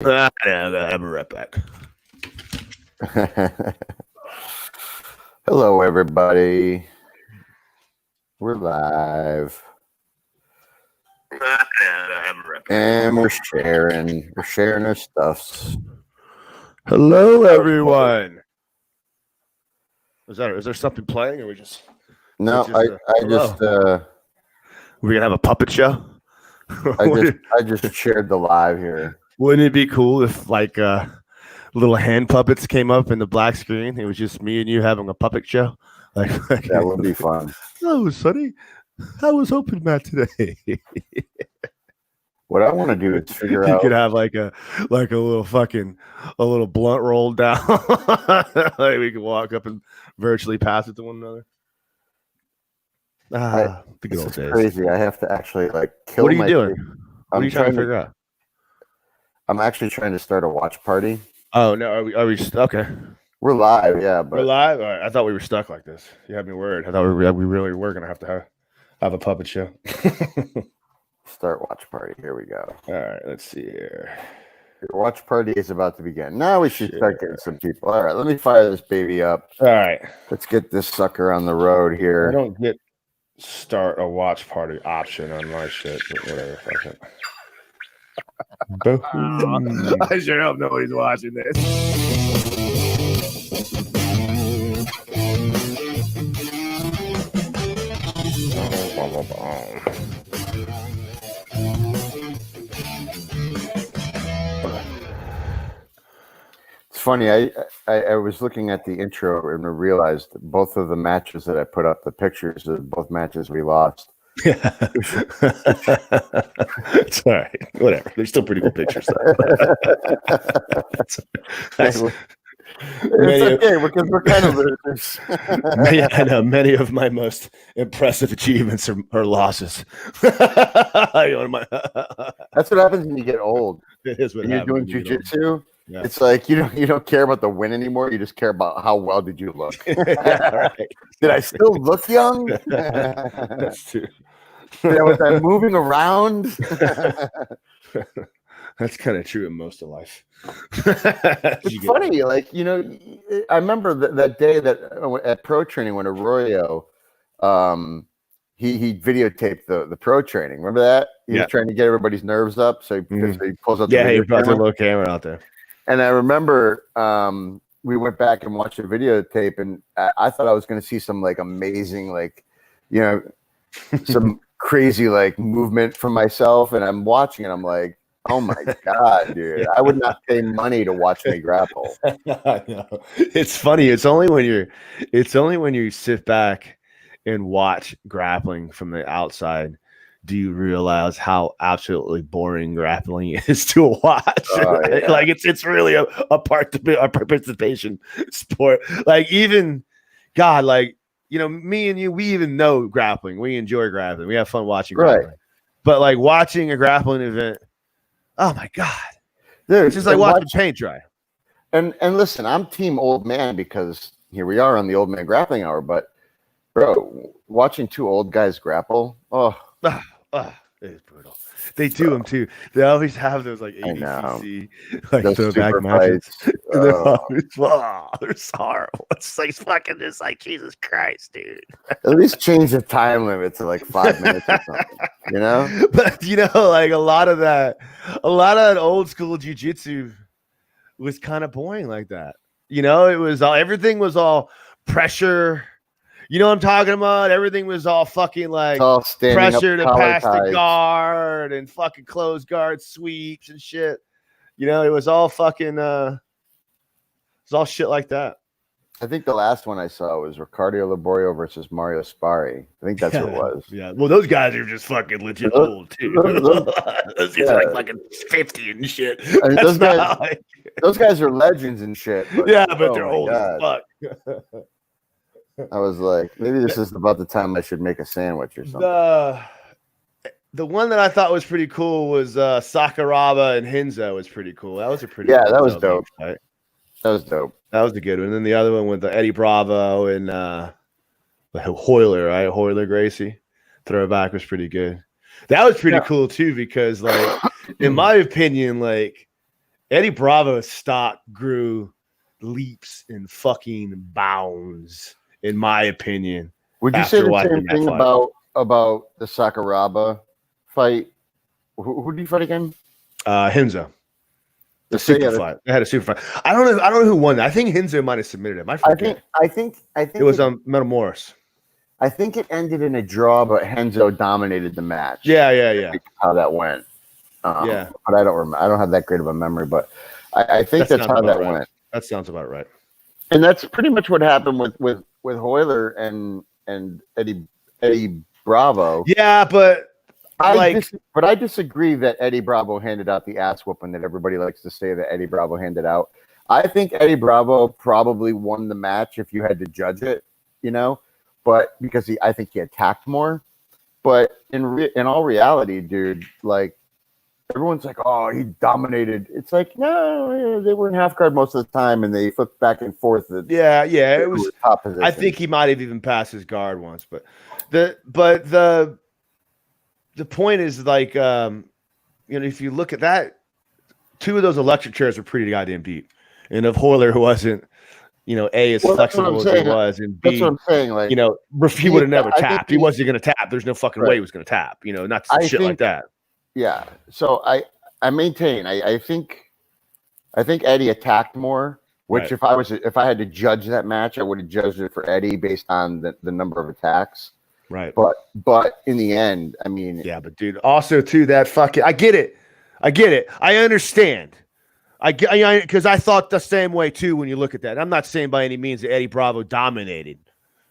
I'll be right back. Hello, everybody. We're live. And we're sharing. We're sharing our stuffs. Hello, everyone. Is there something playing, or we just? No, We're gonna have a puppet show. I just shared the live here. Wouldn't it be cool if little hand puppets came up in the black screen? It was just me and you having a puppet show. That would be fun. Oh, Sonny, I was hoping Matt today. What I want to do is figure out. You could have like a little blunt rolled down. Like we could walk up and virtually pass it to one another. The good old days. Crazy. I have to actually kill. What are you doing? What are you trying to figure out? I'm actually trying to start a watch party. Oh no, are we okay? We're live, yeah. But we're live. All right. I thought we were stuck like this. You had me worried. I thought we really were gonna have to have a puppet show. Start watch party. Here we go. All right, let's see here. Your watch party is about to begin. Now we should start getting some people. All right, let me fire this baby up. All right, let's get this sucker on the road here. I don't get start a watch party option on my shit, but whatever. Fuck it. I sure hope nobody's watching this. It's funny. I was looking at the intro and I realized both of the matches that I put up, the pictures of both matches we lost. Yeah. It's all right. Whatever. They're still pretty cool pictures. It's okay because we're kind of losers. I know many of my most impressive achievements are losses. That's what happens when you get old. It is what you're doing jiu-jitsu. Yeah. It's like you don't care about the win anymore. You just care about how well did you look. Yeah, right. Did I still look young? That's true. Was I moving around? That's kind of true in most of life. It's funny, I remember that day that at pro training when Arroyo, he videotaped the pro training. Remember that? He was trying to get everybody's nerves up, so he pulls out. He brought the little camera out there. And I remember we went back and watched the videotape, and I thought I was going to see some amazing some crazy movement from myself, and I'm watching it. I'm like, oh my god, dude! I would not pay money to watch me grapple. I know. It's funny. It's only when you sit back and watch grappling from the outside do you realize how absolutely boring grappling is to watch. Right? Yeah. It's really a participation sport. Me and you, we even know grappling. We enjoy grappling. We have fun watching grappling. Right. But watching a grappling event, oh my god, dude, it's just like watching paint dry. And listen, I'm team old man because here we are on the old man grappling hour. But bro, watching two old guys grapple, it is brutal. They do them too. They always have those ADCC throwback matches. They're horrible. It's fucking just Jesus Christ, dude. At least change the time limit to 5 minutes or something. But a lot of that old school jiu-jitsu was kind of boring like that. It was everything was all pressure. You know what I'm talking about? Everything was all fucking pressure to pass the guard and fucking close guard sweeps and shit. It was all fucking it's all shit like that. I think the last one I saw was Ricardo Laborio versus Mario Sparri. I think that's what it was. Yeah. Well, those guys are just fucking legit old too. Those guys are fucking 50 and shit. I mean, those guys are legends and shit. But they're old as fuck. I was like, maybe this is about the time I should make a sandwich or something. The one that I thought was pretty cool was Sakuraba and Hinzo was pretty cool. That was a pretty cool that was dope. Right? That was dope. That was a good one. And then the other one with the Eddie Bravo and Hoyler, right? Hoyler Gracie. Throwback was pretty good. That was pretty cool too because in my opinion, Eddie Bravo's stock grew leaps and fucking bounds, in my opinion. Would you say the same thing about the Sakuraba fight? Who did you fight again? Hinzo. The super fight. They had a super fight. I don't know who won that. I think Hinzo might have submitted him. I think it was Metal Morris. I think it ended in a draw, but Henzo dominated the match. Yeah. How that went. Yeah, but I don't remember. I don't have that great of a memory, but I think that's how that went. That sounds about right. And that's pretty much what happened with Royler and Eddie Bravo. Yeah, but I disagree that Eddie Bravo handed out the ass whooping that everybody likes to say that Eddie Bravo handed out. I think Eddie Bravo probably won the match if you had to judge it, but because I think he attacked more. But in all reality, dude, like everyone's like, oh, he dominated. It's like, no, they were in half guard most of the time, and they flipped back and forth. Yeah, it was top position. I think he might have even passed his guard once, but the point is like, if you look at that, two of those electric chairs were pretty goddamn deep, and if Royler who wasn't, A, as flexible as he was, and B, that's what I'm saying. Like, he would have never tapped. He wasn't going to tap. There's no fucking way he was going to tap. Not shit like that. Yeah. So I maintain. I think Eddie attacked more. Which if I had to judge that match, I would have judged it for Eddie based on the number of attacks. Right. But in the end, I mean, yeah. But dude, also too that fucking. I get it. I understand. Because I thought the same way too when you look at that. I'm not saying by any means that Eddie Bravo dominated.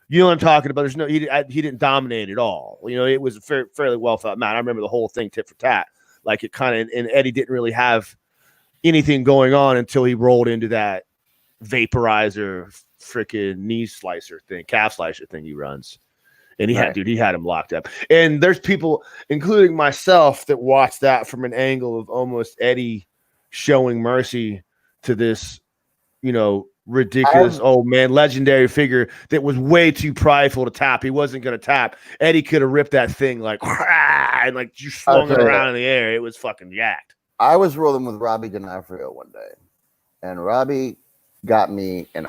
You know what I'm talking about? There's no he didn't dominate at all. It was a fairly well thought match. I remember the whole thing tit for tat. Like it kind of, and Eddie didn't really have anything going on until he rolled into that vaporizer freaking knee slicer thing, calf slicer thing he runs. And he had him locked up. And there's people, including myself, that watched that from an angle of almost Eddie showing mercy to this, ridiculous old man, legendary figure that was way too prideful to tap. He wasn't going to tap. Eddie could have ripped that thing and like you swung it around in the air. It was fucking yacked. I was rolling with Robbie D'Onofrio one day, and Robbie got me in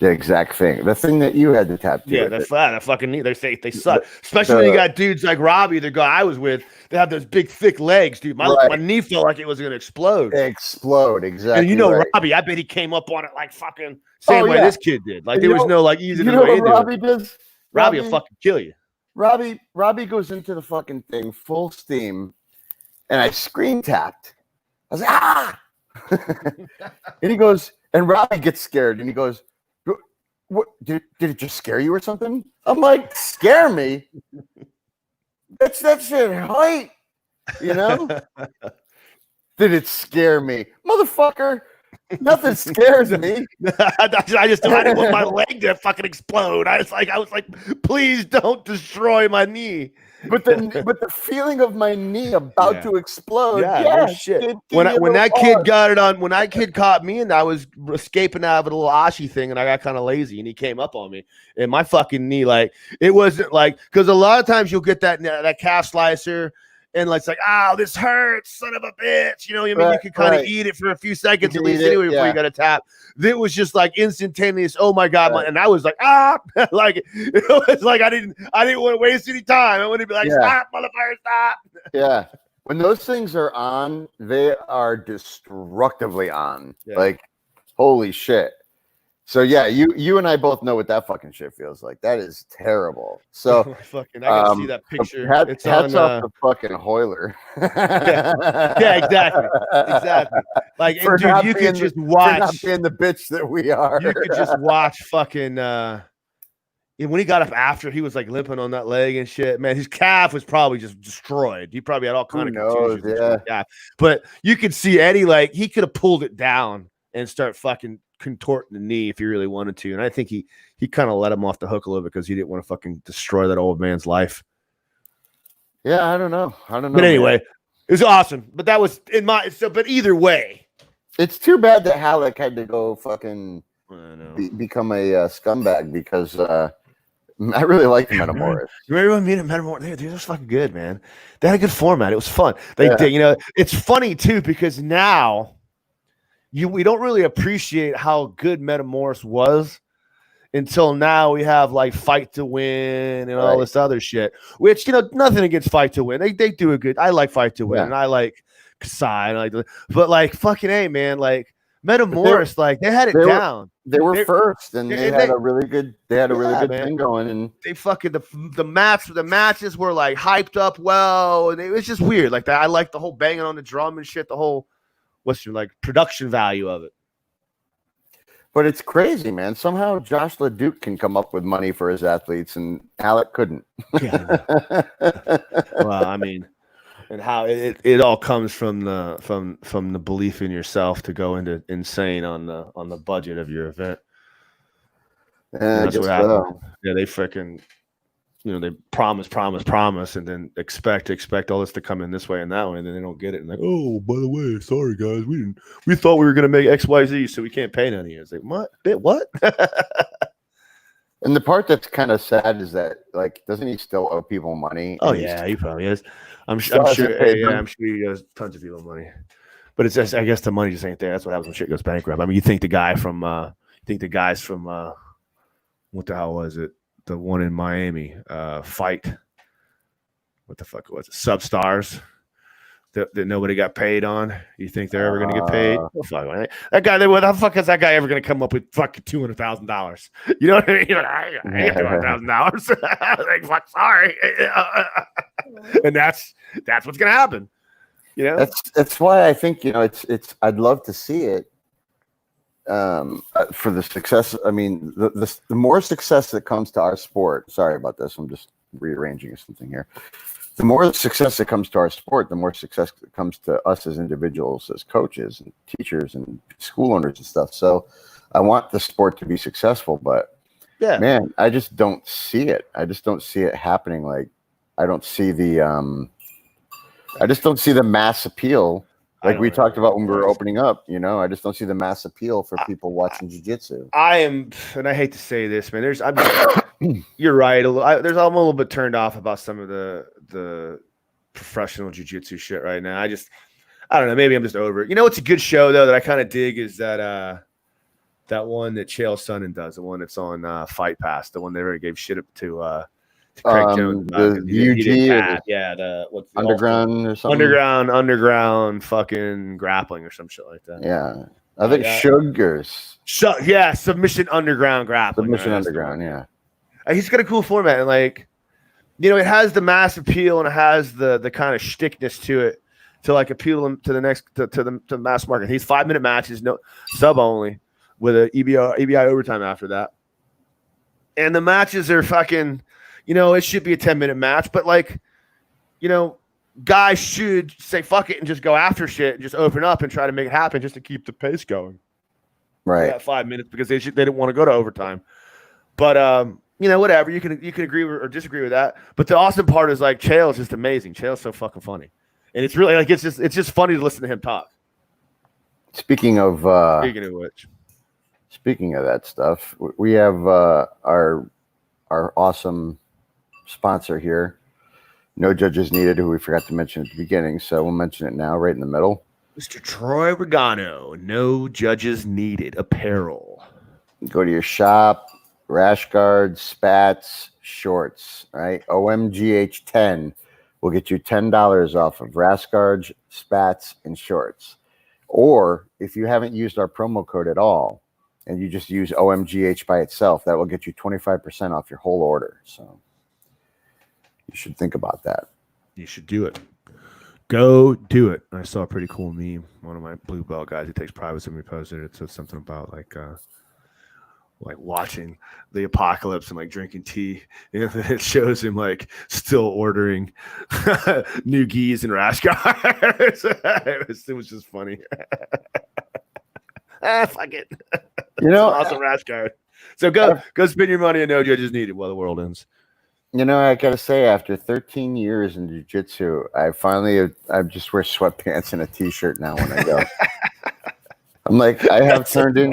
the exact thing. The thing that you had to tap to. Yeah, that fucking knee. They suck. Especially when you got dudes like Robbie, the guy I was with, they have those big, thick legs, dude. My knee felt like it was going to explode. Exactly. And Robbie, I bet he came up on it like fucking same way this kid did. Like there was no like easy way into Robbie does? Robbie will fucking kill you. Robbie goes into the fucking thing full steam, and I screen tapped. I was like, ah! And he goes, and Robbie gets scared, and he goes, what did it just scare you or something? I'm like, scare me? That's that shit height, Did it scare me? Motherfucker, nothing scares me. I just didn't want my leg to fucking explode. I was like, please don't destroy my knee. But the feeling of my knee about to explode. Yeah, shit. When that kid caught me and I was escaping out of a little Ashi thing and I got kind of lazy and he came up on me and my fucking knee, like it wasn't like, because a lot of times you'll get that calf slicer and it's like, oh, this hurts, son of a bitch. You know what I mean? You can kind of eat it for a few seconds at least anyway before you got to tap. It was just like instantaneous. Oh my God. And I was like, like it was like, I didn't want to waste any time. I wanted to be like, stop, motherfucker, stop. Yeah. When those things are on, they are destructively on. Yeah. Like, holy shit. So yeah, you and I both know what that fucking shit feels like. That is terrible. So I gotta see that picture. Hats off to fucking Royler. yeah, exactly. Like, dude, you could just watch. Not being the bitch that we are. You could just watch fucking. When he got up after, he was like limping on that leg and shit. Man, his calf was probably just destroyed. He probably had all kind of contusions. Yeah. But you could see Eddie, like he could have pulled it down and start fucking contorting the knee if he really wanted to. And I think he kind of let him off the hook a little bit because he didn't want to fucking destroy that old man's life. Yeah, I don't know. But anyway, it was awesome. But that was but either way. It's too bad that Halleck had to go fucking become a scumbag because I really like the Metamoris. You remember when me and Metamoris? Dude, was fucking good, man. They had a good format. It was fun. They did, you know. It's funny too because now we don't really appreciate how good Metamoris was until now. We have like Fight to Win and all this other shit. Which, you know, nothing against Fight to Win. They do a good. I like Fight to Win, and I like Kasai. And I like, but like fucking A, man, like Metamoris, like they had it down. They were first, and they had a really good. They had a really good thing going, and they fucking the matches were like hyped up well, and it was just weird. Like that, I like the whole banging on the drum and shit. The whole like production value of it. But it's crazy, man. Somehow Josh LeDuc can come up with money for his athletes, and Alec couldn't. Yeah. Well, I mean. And how it all comes from the belief in yourself to go into insane on the budget of your event. That's what happened. Yeah, they freaking, you know, they promise, and then expect all this to come in this way and that way, and then they don't get it. And like, oh, by the way, sorry guys, we thought we were gonna make XYZ, so we can't pay none of you. It's like, what? And the part that's kind of sad is that, like, doesn't he still owe people money? Oh yeah, he probably is. I'm sure. Yeah, I'm sure he owes tons of people money. But it's just, I guess, the money just ain't there. That's what happens when shit goes bankrupt. I mean, you think the guys from, what the hell was it? The one in Miami, Fight. What the fuck was it? Substars. That nobody got paid on. You think they're ever going to get paid? That guy, what the fuck is that guy ever going to come up with fucking $200,000? You know what I mean? You're like, I ain't $200,000. Like, fuck, sorry. And that's what's going to happen. You know, that's why I think, you know, it's I'd love to see it for the success. I mean, the more success that comes to our sport. Sorry about this. I'm just rearranging something here. The more success that comes to our sport, the more success that comes to us as individuals, as coaches and teachers and school owners and stuff. So I want the sport to be successful, but yeah, man, I just don't see it. I just don't see it happening. Like, I don't see the mass appeal. Like we talked about when we were opening up, you know, I just don't see the mass appeal for people watching jiu-jitsu. And I hate to say this, man, you're right. I'm a little bit turned off about some of the professional jiu-jitsu shit right now. I don't know. Maybe I'm just over it. You know what's a good show though that I kind of dig is that one that Chael Sonnen does, the one that's on Fight Pass, the one they already gave shit up to Craig Jones. What's the Underground or something? Underground fucking grappling or some shit like that. Yeah. I think Sugars. Submission Underground grappling. Submission Underground, yeah. He's got a cool format, and like, you know, it has the mass appeal and it has the kind of shtickness to it to like appeal to the next to the mass market. He's 5-minute matches, no sub only, with a EBI overtime after that. And the matches are fucking, you know, it should be a 10-minute match, but like, you know, guys should say fuck it and just go after shit and just open up and try to make it happen just to keep the pace going. Right. That 5 minutes because they didn't want to go to overtime. But you know, whatever, you can agree or disagree with that. But the awesome part is like Chael is just amazing. Chael's so fucking funny. And it's really like it's just funny to listen to him talk. Speaking of which. Speaking of that stuff, we have our awesome sponsor here, No Judges Needed, who we forgot to mention at the beginning, so we'll mention it now, right in the middle. Mr. Troy Regano, No Judges Needed apparel. Go to your shop, rash guards, spats, shorts, right? OMGH10 will get you $10 off of rash guards, spats, and shorts. Or if you haven't used our promo code at all, and you just use OMGH by itself, that will get you 25% off your whole order. So you should think about that. You should do it. Go do it. I saw a pretty cool meme. One of my blue belt guys who takes privates and reposted it. It said something about like watching the apocalypse and like drinking tea. You know, it shows him like still ordering new gis and rash guards. It was just funny. Fuck it. You know, awesome rash guard. So go spend your money and No Judges Needed while the world ends. You know, I gotta say, after 13 years in jiu-jitsu, I just wear sweatpants and a t-shirt now when I go. I'm like, I have turned in.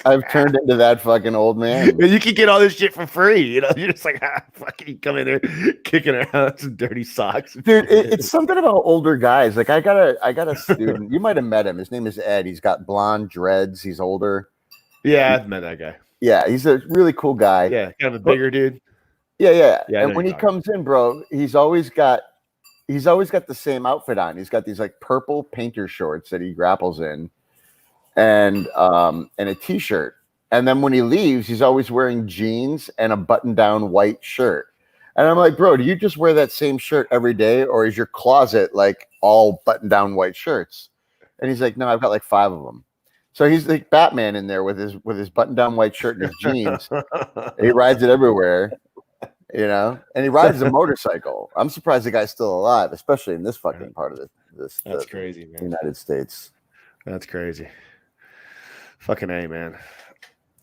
I've turned into that fucking old man. You can get all this shit for free. You know, you're just like, fucking come in there, kicking around some dirty socks. Dude, it's something about older guys. Like I got a student. You might have met him. His name is Ed. He's got blonde dreads. He's older. Yeah, I've met that guy. Yeah, he's a really cool guy. Yeah, kind of a bigger dude. Yeah. And when he comes in, bro, he's always got the same outfit on. He's got these like purple painter shorts that he grapples in, and a t-shirt. And then when he leaves, he's always wearing jeans and a button-down white shirt. And I'm like, bro, do you just wear that same shirt every day, or is your closet like all button-down white shirts? And he's like, no, I've got like 5 of them. So he's like Batman in there with his button-down white shirt and his jeans. He rides it everywhere, you know, and he rides a motorcycle. I'm surprised the guy's still alive, especially in this fucking part of That's crazy, man. United States. That's crazy. Fucking A, man.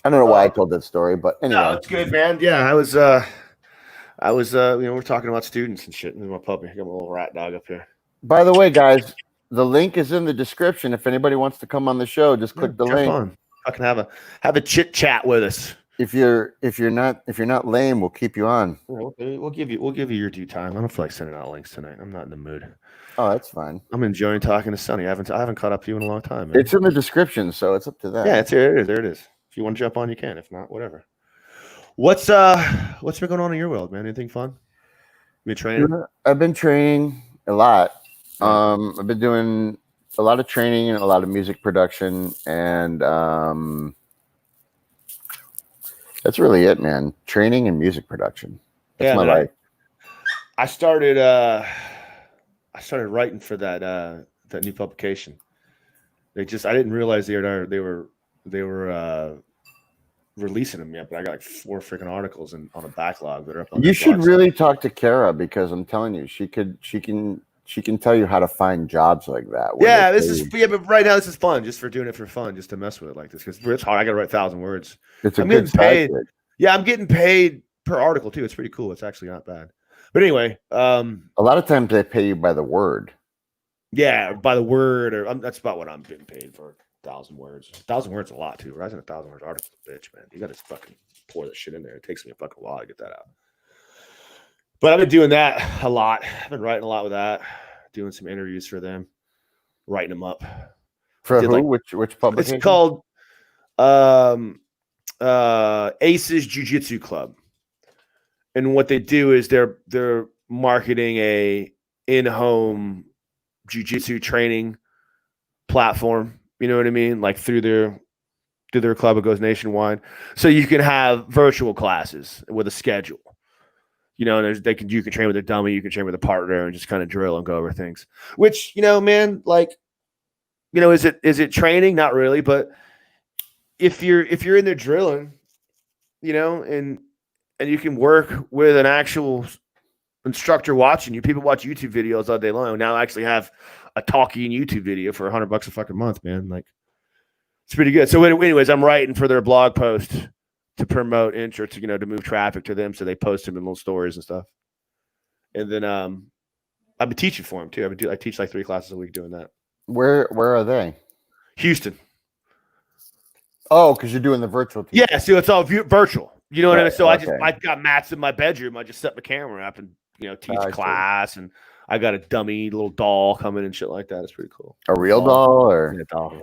I don't know why I told that story, but anyway. No, it's good, man. Yeah, I was, we're talking about students and shit. And my puppy, I got my little rat dog up here. By the way, guys, the link is in the description. If anybody wants to come on the show, just click the link. I can have a chit chat with us. If you're not lame, we'll keep you on. We'll give you your due time. I don't feel like sending out links tonight. I'm not in the mood. Oh, that's fine. I'm enjoying talking to Sonny. I haven't caught up to you in a long time, man. It's in the description, so it's up to that. Yeah, there it is. If you want to jump on, you can. If not, whatever. What's been going on in your world, man? Anything fun? You been training? I've been training a lot. I've been doing a lot of training and a lot of music production, and that's really it, man. Training and music production. That's my life. I started writing for that new publication. I didn't realize they were releasing them yet, but I got like 4 freaking articles on a backlog that are up on. You should really talk to Kara, because I'm telling you, she can tell you how to find jobs like that. Yeah, but right now this is fun, just for doing it for fun, just to mess with it like this, because it's hard. I got to write 1,000 words. I'm getting paid. Yeah, I'm getting paid per article too. It's pretty cool. It's actually not bad. But anyway, a lot of times they pay you by the word. Yeah, by the word, or that's about what I'm getting paid for. 1,000 words. 1,000 words is a lot too. Writing 1,000 words article, bitch, man. You got to fucking pour this shit in there. It takes me a fucking while to get that out. But I've been doing that a lot. I've been writing a lot with that. Doing some interviews for them, writing them up. For who? Which publication? It's called Aces Jiu-Jitsu Club. And what they do is they're marketing a in-home jiu-jitsu training platform. You know what I mean? Like through their club, it goes nationwide. So you can have virtual classes with a schedule. You know, and you can train with a dummy, you can train with a partner, and just kind of drill and go over things. Which, you know, man, like, you know, is it training? Not really, but if you're in there drilling, you know, and you can work with an actual instructor watching you. People watch YouTube videos all day long. Now I actually have a talking YouTube video for $100 a fucking month, man. Like, it's pretty good. So anyways, I'm writing for their blog post to promote interest, you know, to move traffic to them. So they post them in little stories and stuff. And then I've been teaching for them too. I teach like 3 classes a week doing that. Where are they? Houston. Oh, because you're doing the virtual teaching. Yeah, so it's all virtual. You know what I mean? So okay. I got mats in my bedroom. I just set my camera up and, you know, teach class. And I got a dummy little doll coming and shit like that. It's pretty cool. A real doll or a doll?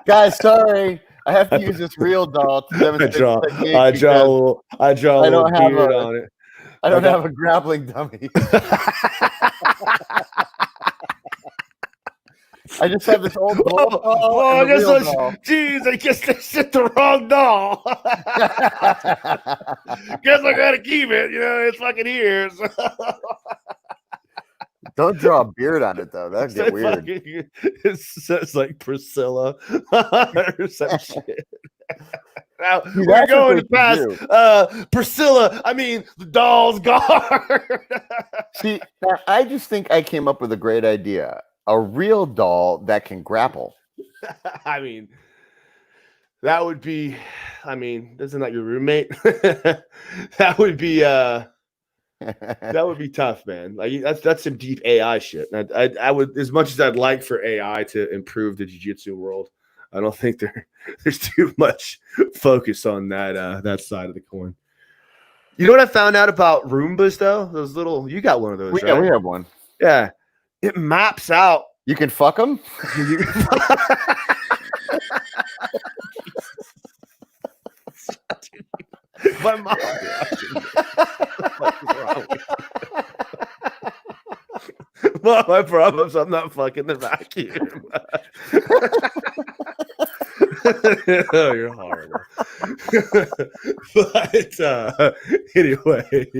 Guys, sorry. I have to use this real doll to demonstrate I draw a little beard on it. I don't have a grappling dummy. I just have this old doll. I guess that's just the wrong doll. Guess I gotta keep it. You know, it's fucking here. So. Don't draw a beard on it though. That'd get weird. It says like Priscilla or some shit. Now we're going to pass Priscilla. I mean, the doll's guard. See, I just think I came up with a great idea. A real doll that can grapple. I mean, that would be. I mean, isn't that your roommate? That would be. That would be tough, man. Like that's some deep AI shit. I would, as much as I'd like for AI to improve the jiu-jitsu world, I don't think there's too much focus on that side of the coin. You know what I found out about Roombas though? Those little, you got one of those, right? We have one. Yeah, it maps out. You can fuck them. My mom. Well, my problems. I'm not fucking the vacuum. Oh, you're horrible. But anyway,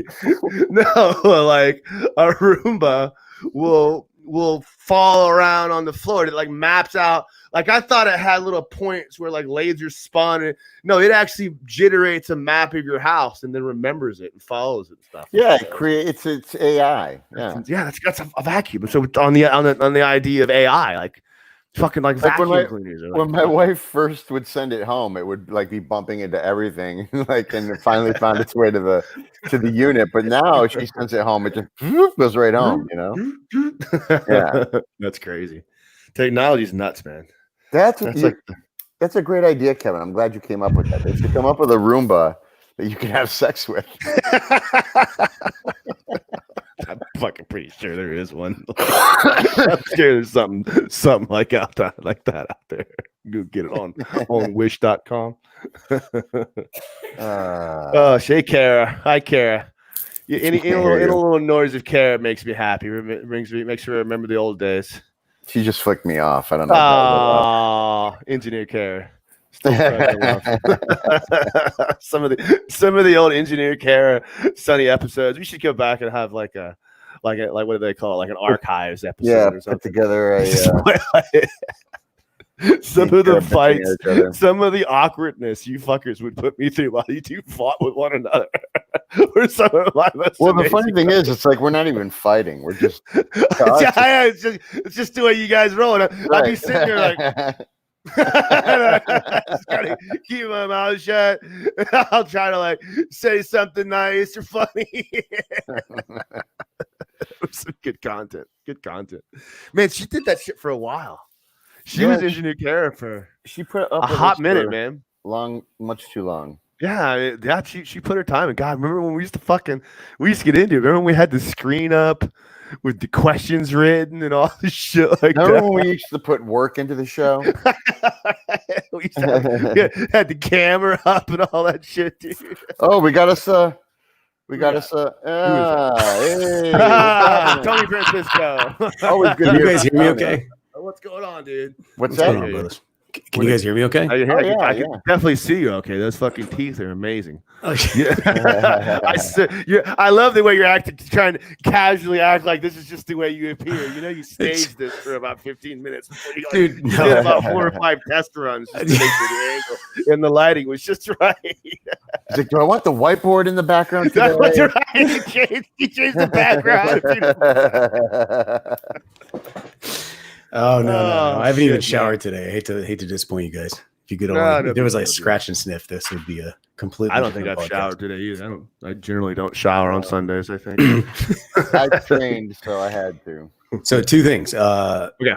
no, like a Roomba will fall around on the floor. It like maps out. Like I thought it had little points where like lasers spawn. No, it actually generates a map of your house and then remembers it and follows it and stuff. Yeah, it's AI. Yeah, that's a vacuum. So on the idea of AI, like fucking like vacuum cleaners. When my wife first would send it home, it would like be bumping into everything, like, and it finally found its way to the unit. But now she sends it home, it just goes right home. You know? Yeah, that's crazy. Technology's nuts, man. That's a great idea, Kevin. I'm glad you came up with that. They should come up with a Roomba that you can have sex with. I'm fucking pretty sure there is one. I'm sure there's something like that out there. Go get it on wish.com. Shay Kara. Hi, Kara. Any little noise of Kara makes me happy. Makes me remember the old days. She just flicked me off. I don't know. Engineer Kara. Some of the old Engineer Kara Sunny episodes. We should go back and have like what do they call it? Like an archives episode or something. Put together some of the fights, some of the awkwardness you fuckers would put me through while you two fought with one another. Well, the funny thing is, it's like we're not even fighting. We're just it's just the way you guys roll. And I'd be sitting here like just gotta keep my mouth shut. I'll try to like say something nice or funny. Some good content. Man, she did that shit for a while. She was Engineer Kara for she put up a hot minute, man. Much too long. Yeah. She put her time in. God, remember when we used to get into it? Remember when we had the screen up with the questions written and all this shit like that? Remember when we used to put work into the show? We used to had the camera up and all that shit, dude. Oh, we got us hey, Tony Francisco. Always good. Can you guys hear me okay? What's going on, dude? What's that? Going on, brothers? Can you guys hear me okay? I can definitely see you okay. Those fucking teeth are amazing. I love the way you're acting, trying to casually act like this is just the way you appear. You know, you staged this for about 15 minutes before you did about 4 or 5 test runs just to make sure the angle and the lighting was just right. He's like, do I want the whiteboard in the background today? That's right. He changed the background. Oh no! I haven't even showered today. I hate to disappoint you guys. If you could only, if there was like scratch and sniff, this would be a completely. I don't think I've showered today either. I generally don't shower on Sundays. I think I trained, so I had to. So 2 things. Okay.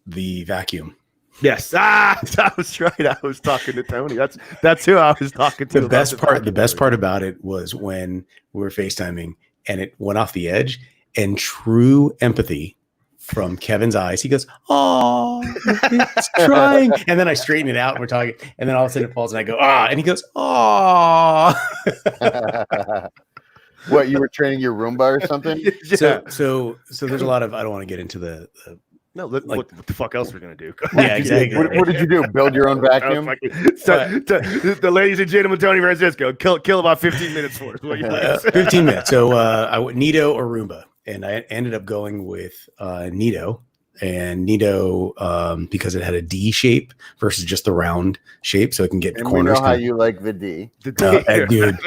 The vacuum. Yes. I was right. I was talking to Tony. That's who I was talking to. The best part about it was when we were FaceTiming and it went off the edge, and true empathy from Kevin's eyes. He goes, "Oh, it's trying." And then I straighten it out and we're talking. And then all of a sudden it falls and I go, "Ah." And he goes, "Oh." What, you were training your Roomba or something? Yeah. So there's a lot of, I don't want to get into the no, what the fuck else we're gonna do? Yeah, exactly. What did you do? Build your own vacuum? The ladies and gentlemen, Tony Francisco, kill about 15 minutes for us. 15 minutes. So I went Nito or Roomba. And I ended up going with Nito, and Nito because it had a D shape versus just the round shape, so it can get and corners. We know how you like the D. Dude,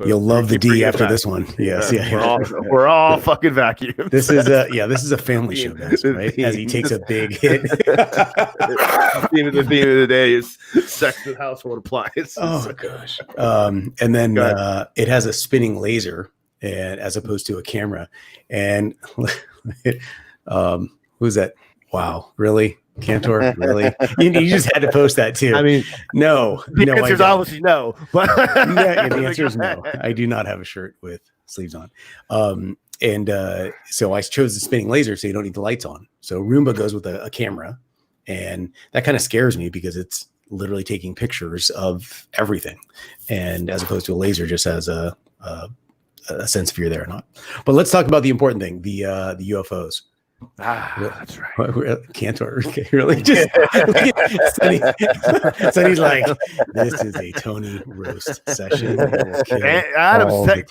you'll love the D after this one. Yes, We're all fucking vacuum. This is a family show, guys, right? As he takes a big hit. The theme of the day is sex with household appliances. Oh gosh. And then it has a spinning laser, and as opposed to a camera. And who's that? Wow, really? Cantor, really? You just had to post that too. I mean, no. the I answer's don't. obviously no. But Yeah, the answer is no. I do not have a shirt with sleeves on. So I chose the spinning laser, so you don't need the lights on. So Roomba goes with a camera, and that kind of scares me because it's literally taking pictures of everything, and as opposed to a laser just has a sense if you're there or not. But let's talk about the important thing: the UFOs. That's right. Cantor, really? Just Sonny's like, this is a Tony roast session. Adam,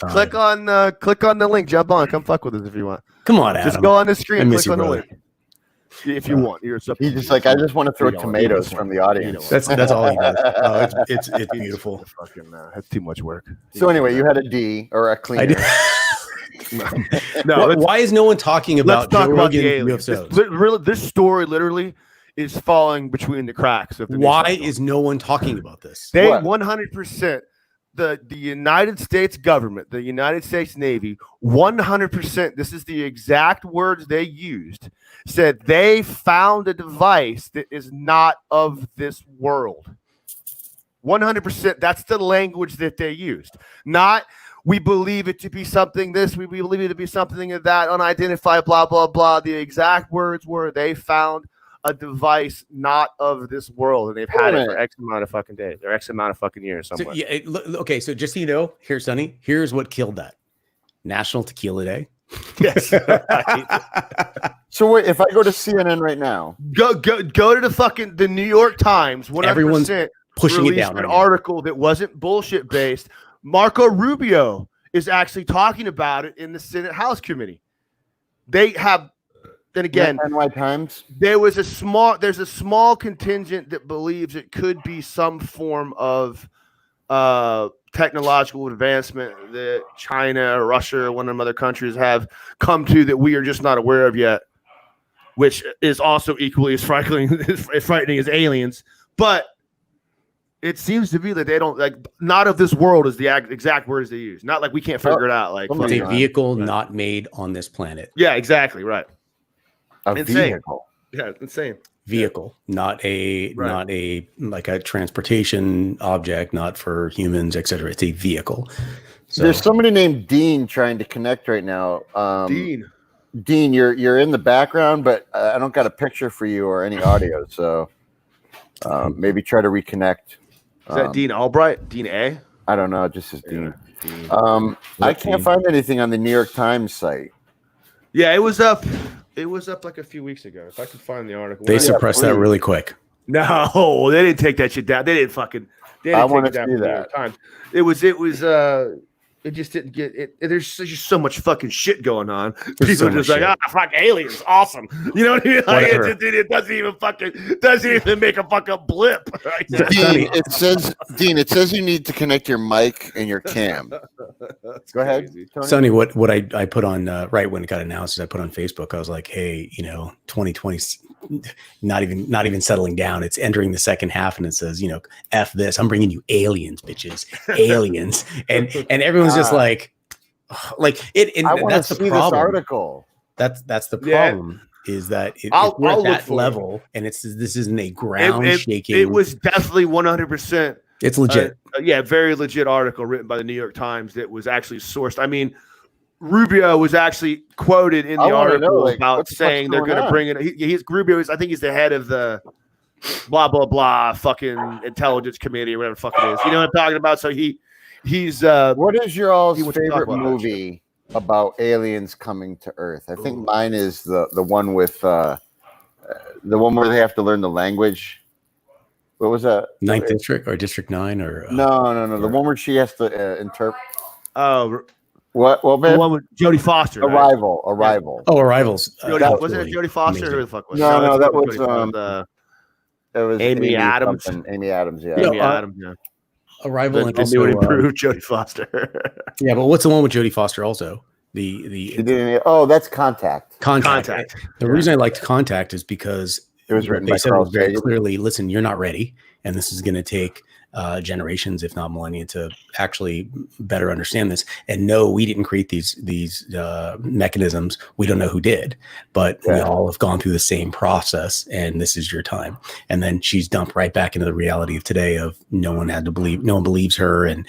click on the link. Jump on. Come fuck with us if you want. Come on, Adam. Just go on the screen. Click on the brother. link if you want. He's just like, I just want to throw tomatoes from the audience. That's all he does. Oh, it's beautiful. Fucking that's too much work. So anyway, you had a D or a cleaner. I did. No. Why is no one talking about? Let's talk about the aliens. UFOs? This story literally is falling between the cracks of the. Why is no one talking about this? They 100%. The United States government, the United States Navy, 100%. This is the exact words they used. Said they found a device that is not of this world. 100%. That's the language that they used. Not. We believe it to be something this, we believe it to be something of that, unidentified, blah, blah, blah. The exact words were they found a device not of this world, and they've had it for X amount of fucking days or X amount of fucking years somewhere. So, okay, so just so you know, here's Sonny. Here's what killed that. National Tequila Day. Yes. So wait, if I go to CNN right now, go to the New York Times. 100% everyone's pushing it down. An article that wasn't bullshit based. Marco Rubio is actually talking about it in the Senate House Committee. They have, then again, NY Times. There's a small contingent that believes it could be some form of technological advancement that China or Russia or one of them other countries have come to that we are just not aware of yet, which is also equally as frightening as aliens. But it seems to be that they don't like not of this world is the exact words they use. Not like we can't figure it out. Like it's a vehicle not made on this planet. Yeah, exactly. Right. Insane. Vehicle. Yeah, insane. Vehicle, not a like a transportation object, not for humans, etc. It's a vehicle. So there's somebody named Dean trying to connect right now. Dean, you're in the background, but I don't got a picture for you or any audio. So maybe try to reconnect. Is that Dean Albright? Dean A? I don't know. It just says Dean. I can't find anything on the New York Times site. Yeah, it was up. It was up like a few weeks ago. If I could find the article, they suppressed that really quick. No, they didn't take that shit down. They didn't fucking. I want to see that. Time. It was. It just didn't get it. There's just so much fucking shit going on. People are just like, fuck aliens, awesome. You know what I mean? Like, it doesn't even make a fucking blip. Right? Dean, it says you need to connect your mic and your cam. Go ahead, Tony. Sonny, what I put on right when it got announced, I put on Facebook. I was like, hey, 2020, not even settling down. It's entering the second half, and it says, F this. I'm bringing you aliens, bitches, aliens, and everyone's just like it. And I want that's to the see problem. this article. That's the problem. Is that we're at that level, and this isn't a ground shaking. It was definitely 100%. It's legit. Very legit article written by the New York Times that was actually sourced. I mean, Rubio was actually quoted in the article about saying they're going to bring it. Rubio is, I think he's the head of the blah blah blah fucking intelligence committee or whatever the fuck it is. You know what I'm talking about? So he's what is your all's favorite movie about aliens coming to Earth? I think mine is the one with the one where they have to learn the language. What was that? Ninth District or District 9 or no. The one where she has to interpret. Oh, what? The one with Jodie Foster. Arrival. Right? Arrival. Oh, Arrivals. Was it Jodie Foster? Who the fuck was? No, that was it was Amy Adams. Amy Adams. Yeah. Amy Adams. Yeah. Arrival and also improved Jodie Foster. Yeah, but what's the one with Jodie Foster also? That's Contact. Contact. The reason I liked Contact is because it was written by Carl very clearly. Listen, you're not ready, and this is going to take generations, if not millennia, to actually better understand this. And no, we didn't create these mechanisms. We don't know who did, but we all have gone through the same process, and this is your time. And then she's dumped right back into the reality of today of no one believes her. And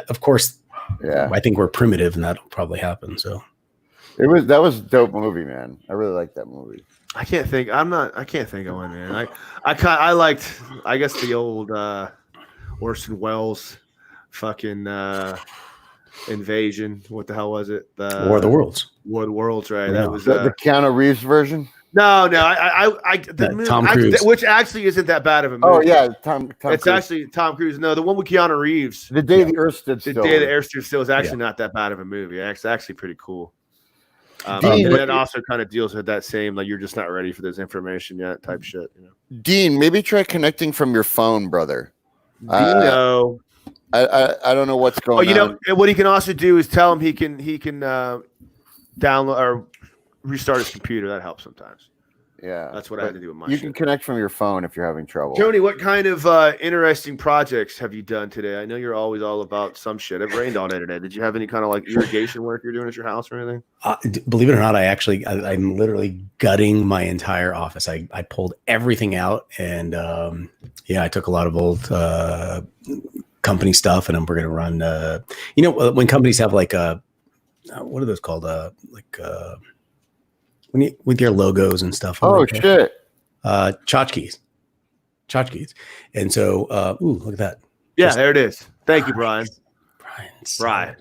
of course, I think we're primitive, and that'll probably happen. So that was a dope movie, man. I really liked that movie. I can't think of one, man. I liked, I guess, the old Orson Welles fucking Invasion. What the hell was it? War of the Worlds. War of the Worlds, right? Yeah. That was The Keanu Reeves version. No, Tom Cruise, which actually isn't that bad of a movie. Oh yeah, Tom. It's Cruise. Actually Tom Cruise. No, the one with Keanu Reeves. The Day the Earth Stood The Still. Day the Earth Stood Still is actually not that bad of a movie. It's actually pretty cool. Dean, and it also kind of deals with that same, like, you're just not ready for this information yet type shit. You know? Dean, maybe try connecting from your phone, brother. Dino. I don't know what's going on. You know what he can also do is tell him he can download or restart his computer. That helps sometimes. Yeah, that's what I had to do with my. You can connect from your phone if you're having trouble. Tony, what kind of interesting projects have you done today? I know you're always all about some shit. It rained all day today. Did you have any kind of like irrigation work you're doing at your house or anything? Believe it or not, I'm literally gutting my entire office. I pulled everything out, and I took a lot of old company stuff, and we're going to run. When companies have like what are those called? With your logos and stuff. Oh shit! Tchotchkes. And so, look at that. Yeah, there it is. Thank you, Brian. Brian.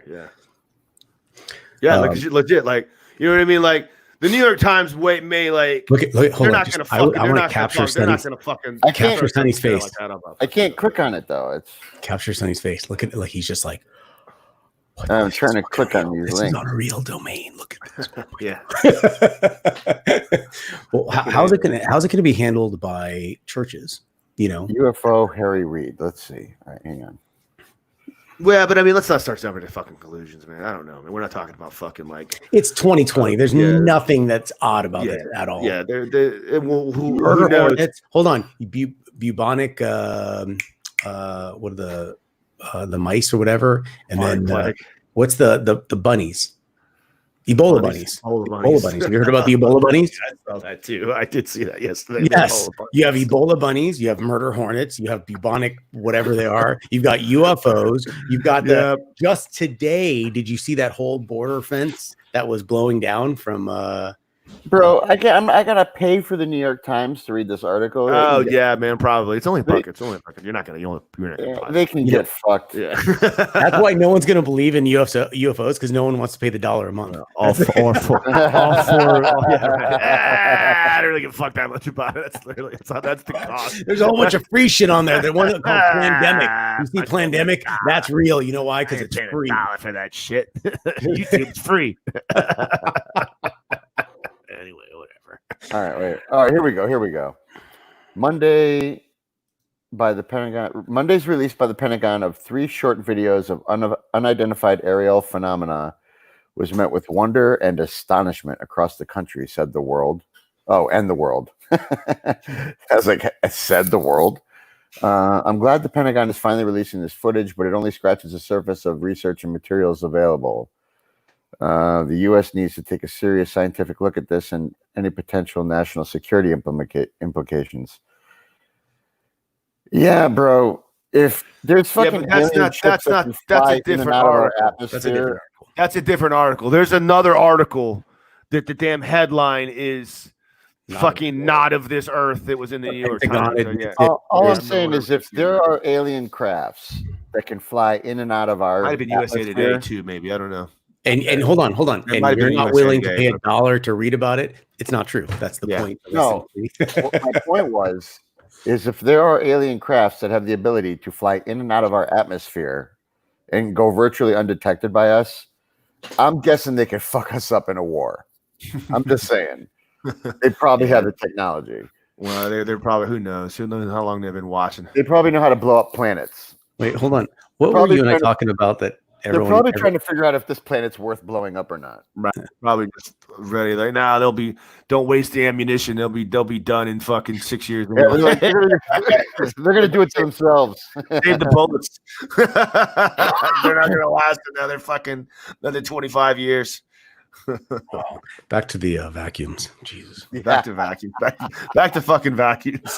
Yeah. Like legit. Like, you know what I mean? Like the New York Times may like. Look. Hold they're on. not going to fucking. I want to capture Sonny's face. I can't click on it though. It's capture Sonny's face. Look at like he's just like. I'm trying to click on these links. This is on a real domain. Look at this. Yeah. Well, how's it gonna be handled by churches? UFO Harry Reid. Let's see. All right, hang on. Well, but I mean, let's not start jumping to fucking conclusions, man. I don't know. I mean, we're not talking about fucking like. It's 2020. There's nothing that's odd about this at all. Yeah, who knows? Hold on, bubonic. What are the mice or whatever, and then what's the bunnies? Ebola bunnies. Ebola bunnies. Have you heard about the Ebola bunnies? I saw that too. I did see that yesterday. Yes. You have Ebola bunnies. You have murder hornets. You have bubonic, whatever they are. You've got UFOs. You've got just today. Did you see that whole border fence that was blowing down from? Bro, I gotta pay for the New York Times to read this article. Oh yeah, man, probably. It's only a buck. You're not gonna. They can get fucked. Yeah. That's why no one's gonna believe in UFOs because no one wants to pay the $1 a month. All four. I don't really give a fuck that much about it. That's the cost. There's a whole bunch of free shit on there. There's one called Plandemic. You see Plandemic? That's real. You know why? Because it's free. $1 for that shit. YouTube's free. Anyway, whatever. All right, wait. All right, here we go. Monday's release by the Pentagon of 3 short videos of unidentified aerial phenomena was met with wonder and astonishment across the country, said the world. Oh, and the world. I was like, I said the world. I'm glad the Pentagon is finally releasing this footage, but it only scratches the surface of research and materials available. The U.S. needs to take a serious scientific look at this and any potential national security implications. Yeah, bro. If there's fucking that's a different article. That's a different article. There's another article that the damn headline is not of this earth that was in the New York Times. All I'm saying is if there are alien crafts that can fly in and out of our might have been USA Today too, maybe. I don't know. And hold on. And you're not willing to pay $1 to read about it. It's not true. That's the point. No, my point is if there are alien crafts that have the ability to fly in and out of our atmosphere and go virtually undetected by us, I'm guessing they could fuck us up in a war. I'm just saying. They probably have the technology. Well, they're probably, who knows how long they've been watching. They probably know how to blow up planets. Wait, hold on. What were you and I talking about that They're probably trying to figure out if this planet's worth blowing up or not. Right. Probably just ready. Like, nah, don't waste the ammunition. They'll be done in fucking 6 years. Yeah, they're gonna do it to themselves. Save the bullets. They're not gonna last another 25 years. Back to the vacuums. Jesus. Back to vacuums. Back to fucking vacuums.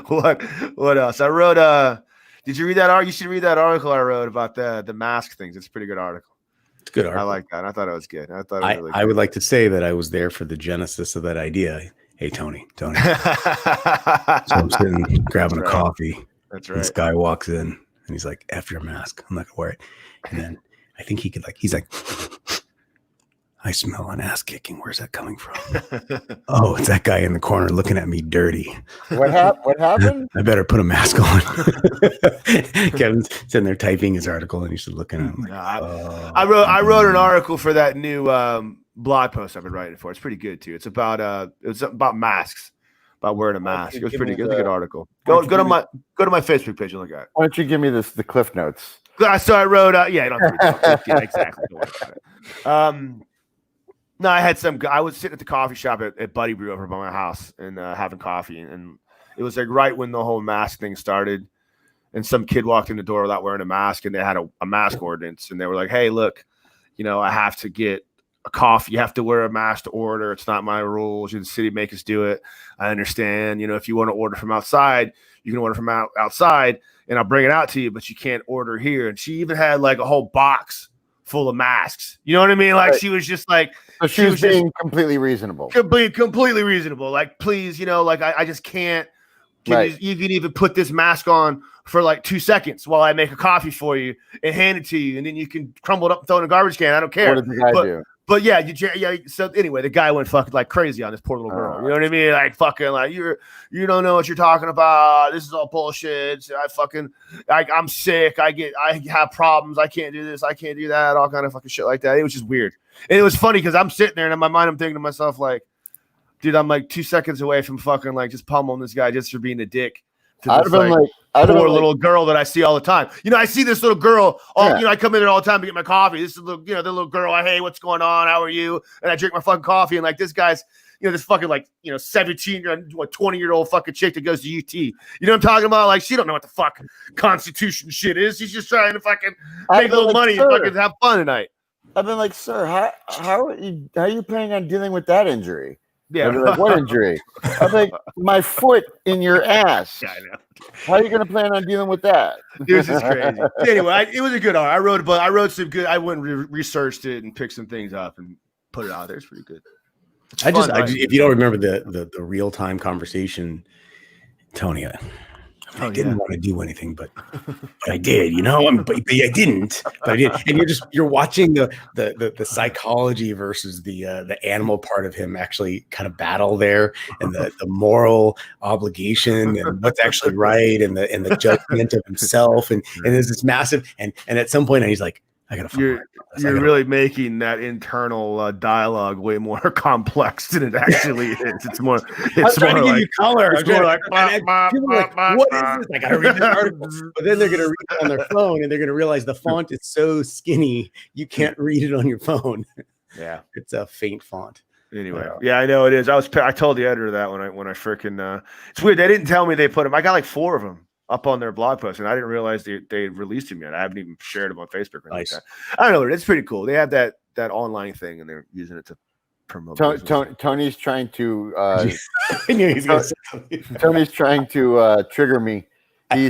What else? I wrote did you read that article? You should read that article I wrote about the mask things. It's a pretty good article. It's a good article. I like that. I thought it was good. I thought it was really I would like to say that I was there for the genesis of that idea. Hey, Tony. So I'm sitting grabbing a coffee. That's right. This guy walks in and he's like, F your mask. I'm not gonna wear it. And then I think he's like, I smell an ass kicking. Where's that coming from? Oh, it's that guy in the corner looking at me dirty. What happened? I better put a mask on. Kevin's sitting there typing his article and he's looking at him. Like, I wrote an article for that new blog post I've been writing for. It's pretty good too. It's about masks, about wearing a mask. It was pretty good. It's a good article. Go to my Facebook page and look at it. Why don't you give me the cliff notes? So I wrote I don't yeah, exactly. No, I had I was sitting at the coffee shop at Buddy Brew over by my house and having coffee, and it was like right when the whole mask thing started, and some kid walked in the door without wearing a mask, and they had a mask ordinance, and they were like, "Hey, look, I have to get a coffee. You have to wear a mask to order. It's not my rules. The city make us do it. I understand. If you want to order from outside, you can order from outside, and I'll bring it out to you, but you can't order here." And she even had like a whole box full of masks. You know what I mean? Like, right. She was just like, so she was being completely reasonable. Completely reasonable. Like, please, like I just can't. You can even put this mask on for like 2 seconds while I make a coffee for you and hand it to you, and then you can crumble it up and throw it in a garbage can. I don't care. What did the guy do? But yeah. So anyway, the guy went fucking like crazy on this poor little girl. You know what I mean? Like fucking like you don't know what you're talking about. This is all bullshit. I'm sick. I have problems. I can't do this. I can't do that. All kind of fucking shit like that. It was just weird. And it was funny because I'm sitting there and in my mind I'm thinking to myself like, dude, I'm like 2 seconds away from fucking like just pummeling this guy just for being a dick. Poor little girl that I see all the time. I see this little girl. I come in there all the time to get my coffee. This is the little girl. Hey, what's going on? How are you? And I drink my fucking coffee. And like this guy's, this fucking like 17, 20-year-old fucking chick that goes to UT. You know what I'm talking about? Like she don't know what the fuck Constitution shit is. She's just trying to fucking make a little money and fucking have fun tonight. I've been like, sir, how are you planning on dealing with that injury? Yeah. Like, what injury? I was like, my foot in your ass. Yeah, I know. How are you going to plan on dealing with that? It was just crazy. Anyway, it was a good article. I wrote some good. I went and researched it and picked some things up and put it out there. It's pretty good. If you don't remember the real time conversation, Tony, I didn't want to do anything, but I did, but I didn't. But I did, and you're watching the psychology versus the animal part of him actually kind of battle there, and the moral obligation and what's actually right, and the judgment of himself, and there's this massive and at some point he's like, I gotta. You're really making that internal dialogue way more complex than it actually is. It's more. I'm trying to give you color. It's more like, what is this? I gotta read this article, but then they're gonna read it on their phone, and they're gonna realize the font is so skinny you can't read it on your phone. Yeah, it's a faint font. Anyway, yeah, I know it is. I told the editor that when I freaking. It's weird. They didn't tell me they put them. I got like 4 of them up on their blog post, and I didn't realize they released them yet. I haven't even shared them on Facebook or anything like that. I don't know. It's pretty cool. They have that online thing, and they're using it to promote. Tony's trying to. I knew he was going to say Tony's trying to trigger me. I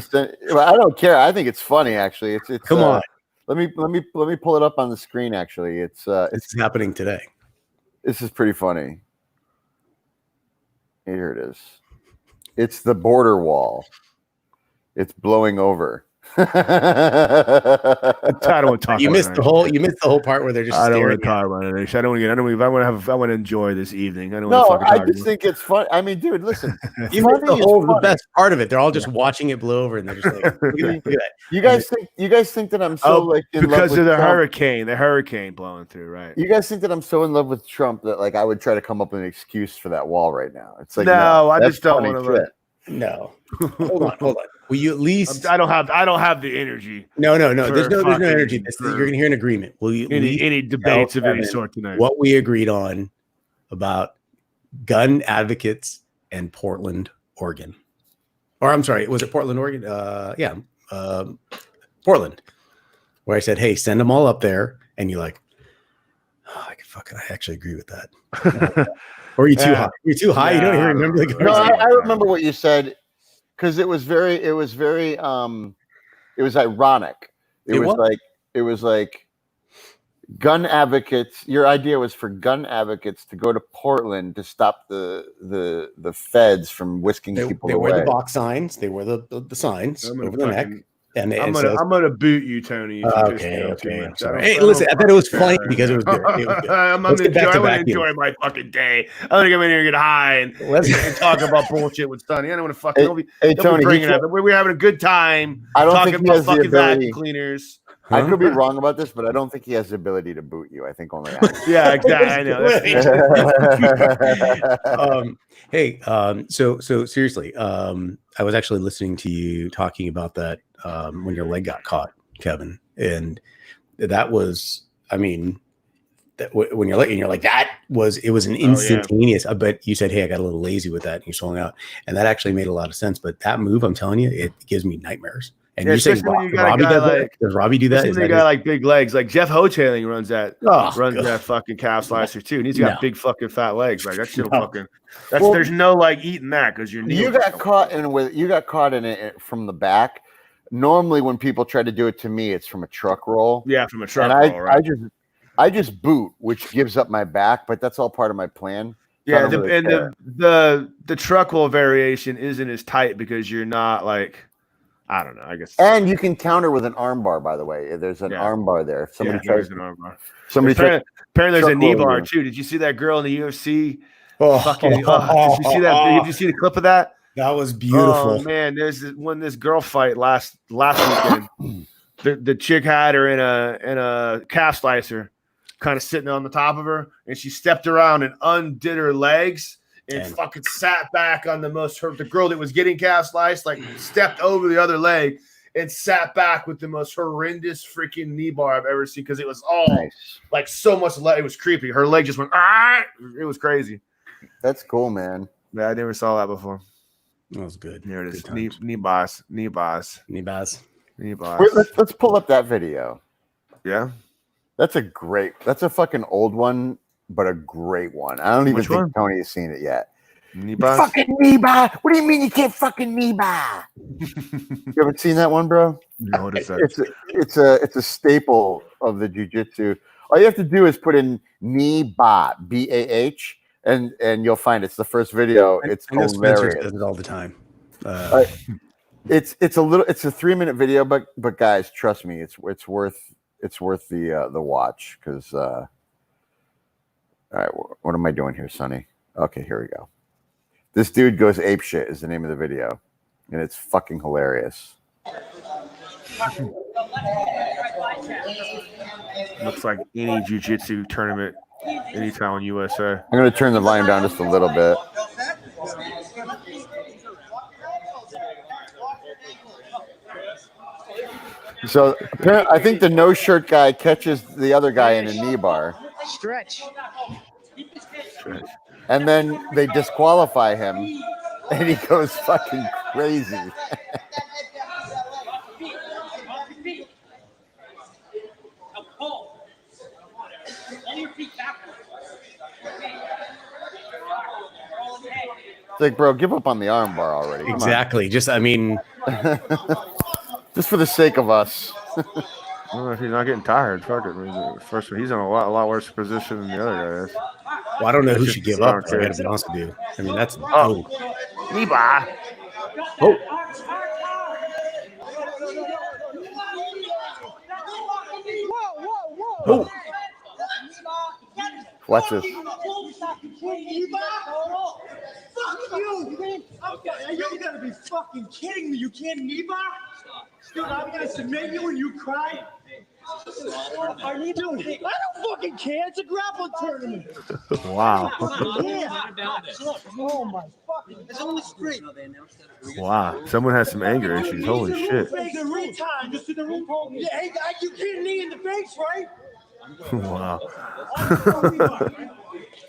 don't care. I think it's funny. Actually, it's. Come on. Let me pull it up on the screen. Actually, it's happening today. This is pretty funny. Here it is. It's the border wall. It's blowing over. I don't want to talk. You missed the whole part where they're just. I don't want to talk about it. I don't want to enjoy this evening. I just think it's fun. I mean, dude, listen. You missed the best part of it. They're all just watching it blow over, and they're just like, look at that. You guys think that I'm so in because love with of the Trump? hurricane blowing through, right? You guys think that I'm so in love with Trump that like I would try to come up with an excuse for that wall right now? It's like I just don't want to. No. Hold on. Will you at least? I don't have the energy. No. There's no fucking- energy. You're going to hear an agreement. Will you at least Any debates tell of any Kevin sort tonight? what we agreed on about gun advocates and Portland, Oregon? Or I'm sorry, was it Portland, Oregon? Portland, where I said, hey, send them all up there. And you're like, oh, I actually agree with that. Or are you too high? You're too high. You don't even remember the No, conversation. I remember what you said because it was very it was ironic. It was like gun advocates. Your idea was for gun advocates to go to Portland to stop the feds from whisking people They away. wear the box signs. They wear the signs over the neck. And I'm gonna boot you, Tony. If you Okay. I'm I'm sorry. Hey, listen, I thought it was funny because it was good. I'm gonna enjoy my fucking day. I'm gonna come in here and get high and talk about bullshit with Sonny. I don't want to fucking. Hey, Tony, we're having a good time. I don't talking think he about has the fucking ability. vacuum cleaners. I could be wrong about this, but I don't think he has the ability to boot you. I think only I. Yeah, exactly. I know. So seriously, I was actually listening to you talking about that when your leg got caught, Kevin, and that was, I mean, when you're like it was an instantaneous. But you said, hey, I got a little lazy with that, and you swung out, and that actually made a lot of sense. But that move, I'm telling you, it gives me nightmares. And you say Robbie does that? Does Robbie do that? Is that got like big legs, like Jeff Hotailing runs that that fucking calf slicer too, and he's got big fucking fat legs. Like that shit fucking. Well, there's no like eating that because your knee. You got caught in it from the back. Normally, when people try to do it to me, it's from a truck roll. Yeah, from a truck and roll. Right. I just boot, which gives up my back, but that's all part of my plan. Yeah, the truck roll variation isn't as tight because you're not like. I don't know. I guess. And you can counter with an arm bar, by the way. There's an arm bar there. If somebody tries an arm bar. Apparently there's a knee bar too. Did you see that girl in the UFC? Did you see that? Did you see the clip of that? That was beautiful. Oh man, there's this girl fight last weekend. the chick had her in a calf slicer, kind of sitting on the top of her, and she stepped around and undid her legs. And fucking sat back on the girl that was getting calf sliced, like stepped over the other leg and sat back with the most horrendous freaking knee bar I've ever seen because it was all like so much. It was creepy. Her leg just went. It was crazy. That's cool, man. Yeah, I never saw that before. That was good. There it is. Knee bars. Wait, let's pull up that video. Yeah, that's a fucking old one. But a great one. I don't even think Tony has seen it yet. Fucking knee bar. What do you mean you can't fucking knee bar? You haven't seen that one, bro? No, what is that? It's a staple of the jiu-jitsu. All you have to do is put in knee bar, BAH, and you'll find it's the first video. It's hilarious. Does it all the time. It's a 3-minute video, but guys, trust me, it's worth the watch because. All right, what am I doing here, Sonny? Okay, here we go. This dude goes apeshit is the name of the video, and it's fucking hilarious. Looks like any jiu-jitsu tournament anytime in USA. I'm going to turn the volume down just a little bit. So apparently, I think the no-shirt guy catches the other guy in a knee bar. Stretch. And then they disqualify him, and he goes fucking crazy. It's like, bro, give up on the arm bar already. Come exactly. Just, I mean, just for the sake of us. I don't know if he's not getting tired. Fuck it. First, he's in a lot worse position than the other guy is. Well, I don't know who should give up. I got to be honest with you. I mean, that's knee bar. Oh. Oh. Watch this. Fuck you! You gotta be fucking kidding me! You can't knee bar? Dude, I'm gonna submit you and you cry? I need to. I don't fucking care. It's a grappling tournament. Wow. Yeah. Oh my fucking. It's on the street. Wow. Someone has some anger issues. Holy shit. Just to the room. Yeah, hey, you kidding me in the face, right? Wow.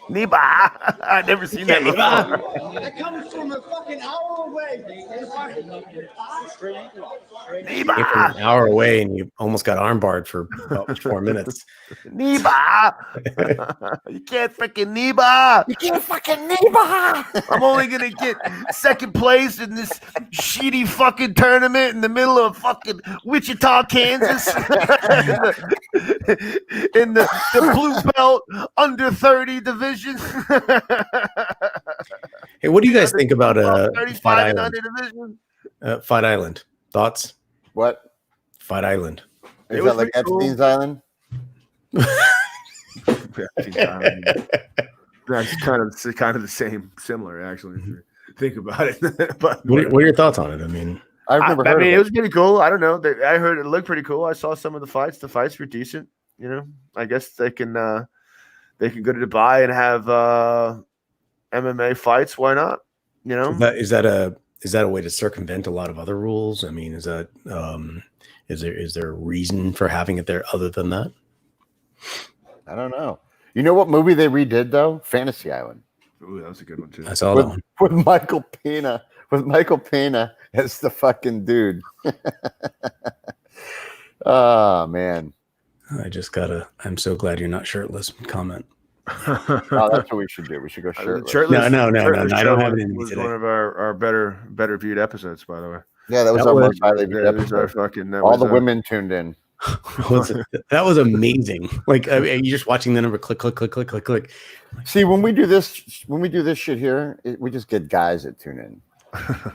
Niba. I've never seen that before. That comes from a fucking hour away. Came from an hour away, and you almost got armbarred for about 4 minutes. Niba. You can't freaking Niba. You can't fucking Niba. I'm only gonna get second place in this shitty fucking tournament in the middle of fucking Wichita, Kansas, in the blue belt under 30 division. Hey, what do you guys think about 35 Fight and Island? under division. Fight Island. Thoughts? What? Fight Island. Is It that was like pretty cool. Epstein's Island? That's kind of the same, similar actually. If you think about it. But What are your thoughts on it? I mean, I've never I heard mean, it of it. was pretty cool. I don't know. I heard it looked pretty cool. I saw some of the fights. The fights were decent. You know, I guess they can go to Dubai and have MMA fights. Why not? You know, is that a way to circumvent a lot of other rules? I mean, is that is there a reason for having it there other than that? I don't know. You know what movie they redid though? Fantasy Island. Ooh, that was a good one too. I saw that one. With Michael Pena. With Michael Pena as the fucking dude. Oh man. I just got I'm so glad you're not shirtless comment. Oh, that's what we should do. We should go shirtless. No, I don't have it in me was today. one of our better viewed episodes, by the way. Yeah, that was That our was- most highly viewed Yeah, these are episode. fucking. All the women tuned in. That was amazing. Like, I mean, you're just watching the number click, click, click, click, click, click. See, when we do this shit here, we just get guys that tune in. I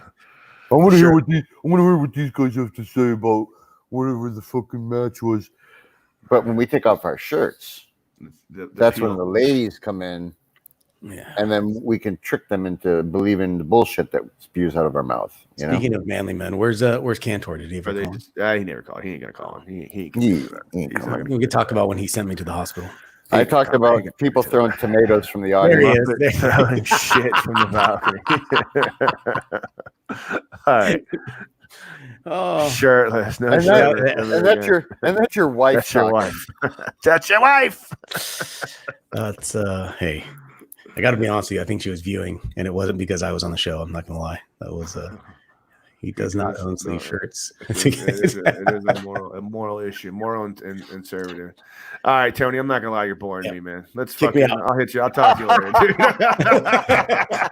want to hear what these guys have to say about whatever the fucking match was. But when we take off our shirts, that's when the ladies come in, Yeah. and then we can trick them into believing the bullshit that spews out of our mouth. You know? Speaking of manly men, where's Cantor? Did he ever Are they call? just, he never called. He ain't gonna call him. He ain't gonna He do that. ain't He's not coming. gonna We could talk about when he sent me to the hospital. I talked about people throwing tomatoes from the There he audience. is. throwing shit from the balcony. All right, Oh, shirtless. No And, shirt. that's your wife. That's your talking. wife. That's your wife. that's hey. I got to be honest with you. I think she was viewing, and it wasn't because I was on the show. I'm not gonna lie. That was he does not own sleeve shirts. It is a moral issue, moral and conservative. All right, Tony, I'm not gonna lie, you're boring me, man. Let's Kick me fucking. out. I'll hit you. I'll talk to you later.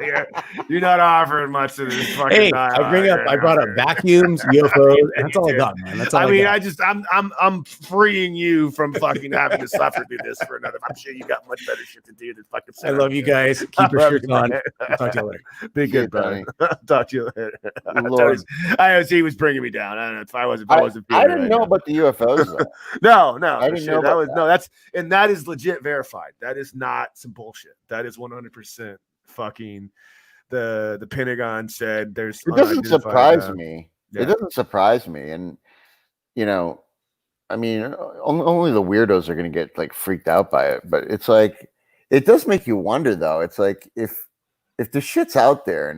Dude. You're not offering much to this fucking. Hey, I brought up vacuums, UFOs. That's all I got, man. That's all I got. I'm freeing you from fucking having to suffer through this for another. I'm sure you got much better shit to do than fucking. I love you guys. Keep your shirts on. I'll talk to you later. Be good, Yeah, buddy. Talk to you later. Lord. He was bringing me down. I don't know if I wasn't. I feeling didn't right know now. about the UFOs. Though. No. I didn't know that about was that. that is legit verified. That is not some bullshit. That is 100% fucking. The Pentagon said there's. It doesn't surprise unidentified, me. yeah. It doesn't surprise me, and you know, I mean, only the weirdos are going to get like freaked out by it. But it's like, it does make you wonder, though. It's like if the shit's out there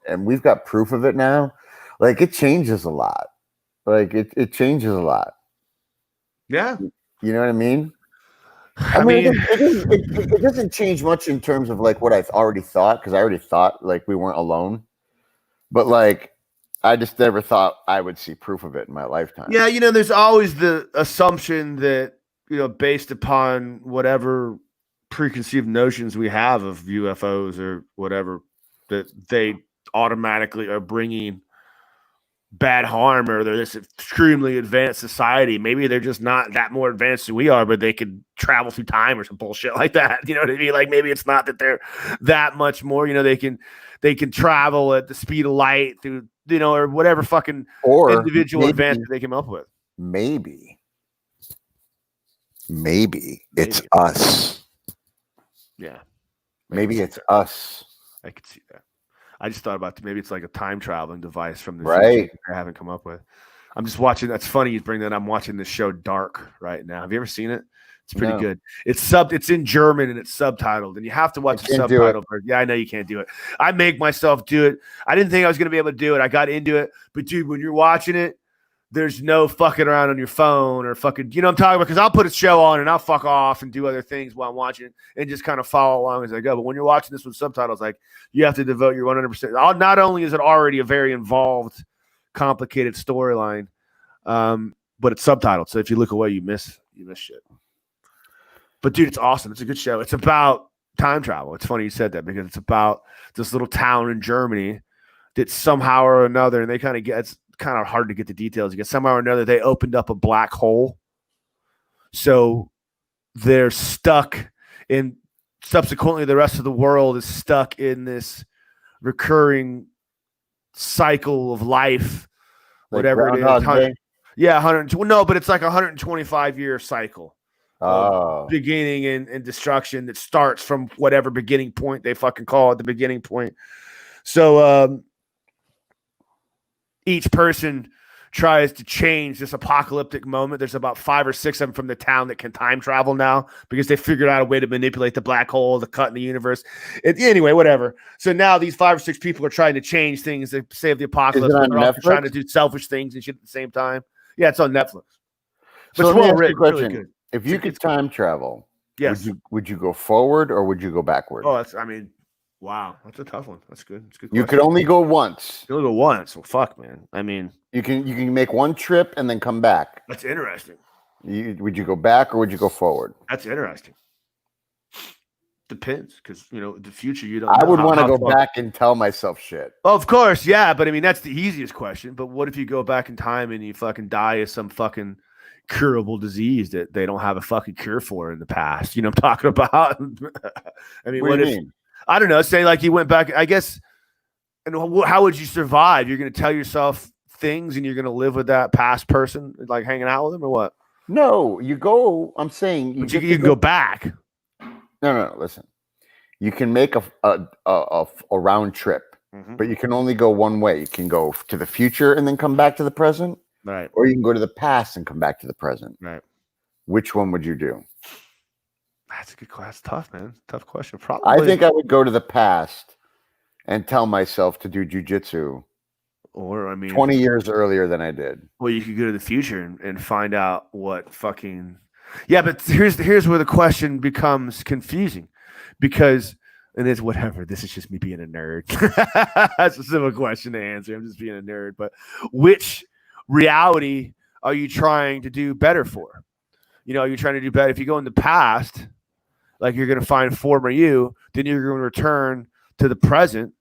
and we've got proof of it now, like it changes a lot. Like it changes a lot. Yeah. You know what I mean? I mean, it doesn't change much in terms of like what I've already thought, because I already thought like we weren't alone. But like, I just never thought I would see proof of it in my lifetime. yeah, there's always the assumption that, based upon whatever preconceived notions we have of UFOs or whatever, that they automatically are bringing bad harm, or they're this extremely advanced society. Maybe they're just not that more advanced than we are, but they could travel through time or some bullshit like that. You know what I mean? Like maybe it's not that they're that much more. They can travel at the speed of light through, or whatever fucking or individual maybe, advancement they came up with. Maybe it's us. Yeah, Maybe it's us. I could see that. I just thought about maybe it's like a time traveling device from the Right. I haven't come up with. I'm just watching. That's funny you bring that. I'm watching this show Dark right now. Have you ever seen it? It's pretty good. It's in German and it's subtitled, and you have to watch the subtitle version. Yeah, I know you can't do it. I make myself do it. I didn't think I was going to be able to do it. I got into it, but dude, when you're watching it, there's no fucking around on your phone or fucking, you know what I'm talking about? Because I'll put a show on and I'll fuck off and do other things while I'm watching it and just kind of follow along as I go. But when you're watching this with subtitles, like you have to devote your 100%. Not only is it already a very involved, complicated storyline, but it's subtitled. So if you look away, you miss shit. But dude, it's awesome. It's a good show. It's about time travel. It's funny you said that because it's about this little town in Germany that somehow or another, and they kind of get, it's kind of hard to get the details again. Somehow or another, they opened up a black hole. So they're stuck in, subsequently, the rest of the world is stuck in this recurring cycle of life, like whatever it is. Yeah, 100. No, but it's like a 125-year cycle. Beginning and destruction that starts from whatever beginning point they fucking call it the beginning point. So each person tries to change this apocalyptic moment. There's about 5 or 6 of them from the town that can time travel now because they figured out a way to manipulate the black hole, the cut in the universe. Anyway, whatever. So now these 5 or 6 people are trying to change things to save the apocalypse. They're also trying to do selfish things and shit at the same time. Yeah, it's on Netflix. But so it's well written, question. Really good. If you could time travel, yes, would you go forward or would you go backward? Oh, wow, that's a tough one. That's good. That's good. You could only go once. You only go once. Well, fuck, man. I mean, you can make one trip and then come back. That's interesting. Would you go back or would you go forward? That's interesting. Depends, because the future you don't. I would want to go back and tell myself shit. Oh, of course, yeah, but I mean that's the easiest question. But what if you go back in time and you fucking die of some fucking curable disease that they don't have a fucking cure for in the past? You know what I'm talking about? I mean, what if, I don't know, say like you went back, I guess, and how would you survive? You're going to tell yourself things and you're going to live with that past person, like hanging out with them or what? No, you go, I'm saying. You can go back. No, listen. You can make a round trip, but you can only go one way. You can go to the future and then come back to the present. Right. Or you can go to the past and come back to the present. Right. Which one would you do? That's a good question. That's tough, man. Tough question. Probably. I think I would go to the past and tell myself to do jujitsu. Or 20 years earlier than I did. Well, you could go to the future and find out what fucking. Yeah, but here's where the question becomes confusing, because. And it's whatever. This is just me being a nerd. That's a simple question to answer. I'm just being a nerd. But which reality are you trying to do better for? You're trying to do better. If you go in the past, like you're going to find former you, then you're going to return to the present.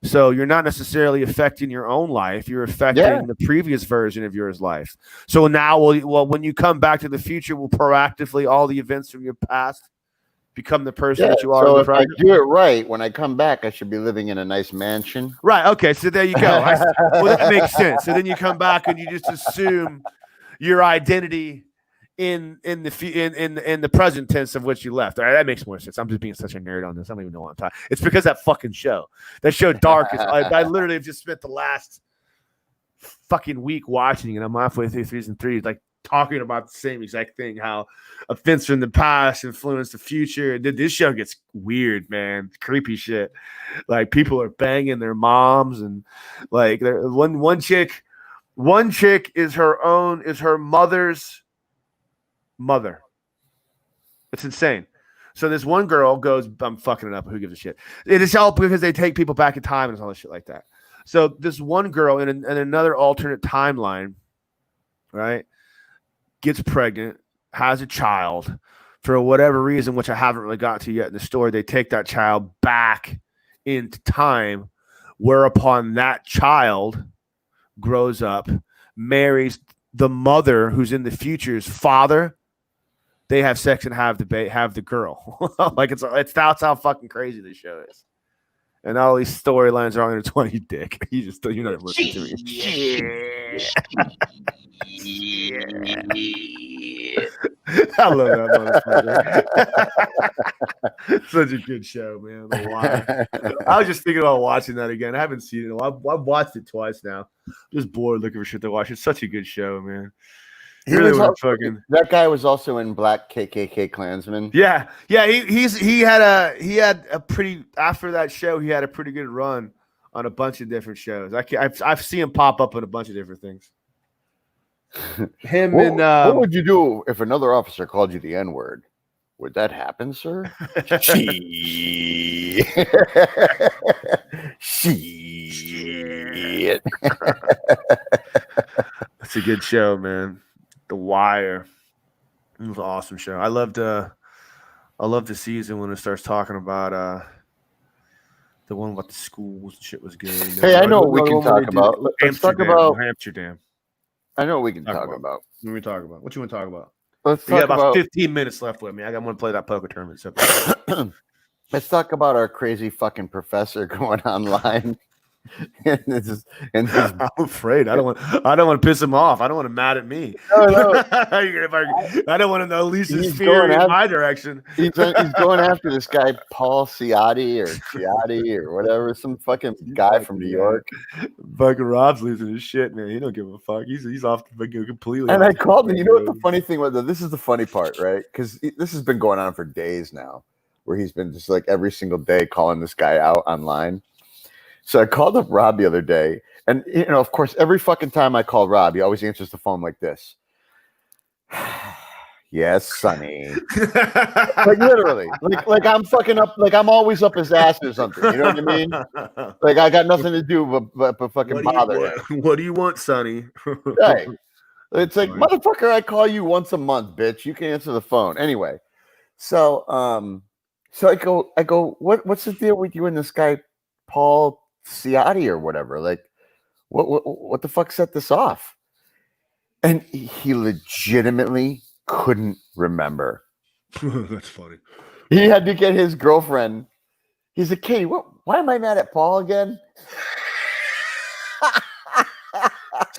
So you're not necessarily affecting your own life. You're affecting the previous version of your life. So now, when you come back to the future, will proactively all the events from your past become the person that you are. So if I do it right, when I come back, I should be living in a nice mansion. Right. Okay. So there you go. Well, that makes sense. So then you come back and you just assume your identity in the present tense of which you left. All right, that makes more sense. I'm just being such a nerd on this. I don't even know what I'm talking. It's because that fucking show. That show Dark is. I literally have just spent the last fucking week watching it. I'm halfway through season 3. Like. Talking about the same exact thing, how events from the past influence the future. This show gets weird, man. Creepy shit. Like people are banging their moms, and like one chick is her mother's mother. It's insane. So this one girl goes, I'm fucking it up. Who gives a shit? It is all because they take people back in time and all this shit like that. So this one girl in another alternate timeline, right? Gets pregnant, has a child for whatever reason, which I haven't really got to yet in the story. They take that child back into time, whereupon that child grows up, marries the mother who's in the future's father. They have sex and have the girl. Like it's that's how fucking crazy this show is. And all these storylines are on intertwined. You dick. You're not listening to me. Shit. I love that motherfucker. Such a good show, man. The Wire. I was just thinking about watching that again. I haven't seen it in a while. I've watched it twice now. Just bored looking for shit to watch. It's such a good show, man. That guy was also in Black KKK Klansman. Yeah. He had a pretty after that show. He had a pretty good run on a bunch of different shows. I've seen him pop up in a bunch of different things. What would you do if another officer called you the N-word? Would that happen, sir? Shit. That's a good show, man. The Wire. It was an awesome show. I loved the season when it starts talking about the one about the schools and shit was good. Hey, I know what we can talk about. Let's talk about Amsterdam. I know what we can talk about. What we talk about? What you want to talk about? Let's We got talk about about 15 minutes left with me. I want to play that poker tournament. So. let's talk about our crazy fucking professor going online. and I'm afraid I don't want to piss him off. I don't want him mad at me. No. I don't want him to unleash his He's fear going in after- my direction. He's going after this guy Paul Ciotti or whatever, some fucking guy from New York. Fucking Rob's losing his shit, man. He don't give a fuck. He's off the completely. And I called him. You know what the funny thing was? This is the funny part, right? Because this has been going on for days now, where he's been just like every single day calling this guy out online. So I called up Rob the other day, and of course, every fucking time I call Rob, he always answers the phone like this. Yes, Sonny. Like literally, like I'm fucking up, like I'm always up his ass or something. You know what I mean? Like I got nothing to do but fucking bother him. What do you want, Sonny? Right. It's like, motherfucker, I call you once a month, bitch. You can answer the phone. Anyway, so I go, what's the deal with you and this guy, Paul Ciotti or whatever? Like, what the fuck set this off? And he legitimately couldn't remember. That's funny. He had to get his girlfriend. He's like, Katie, why am I mad at Paul again?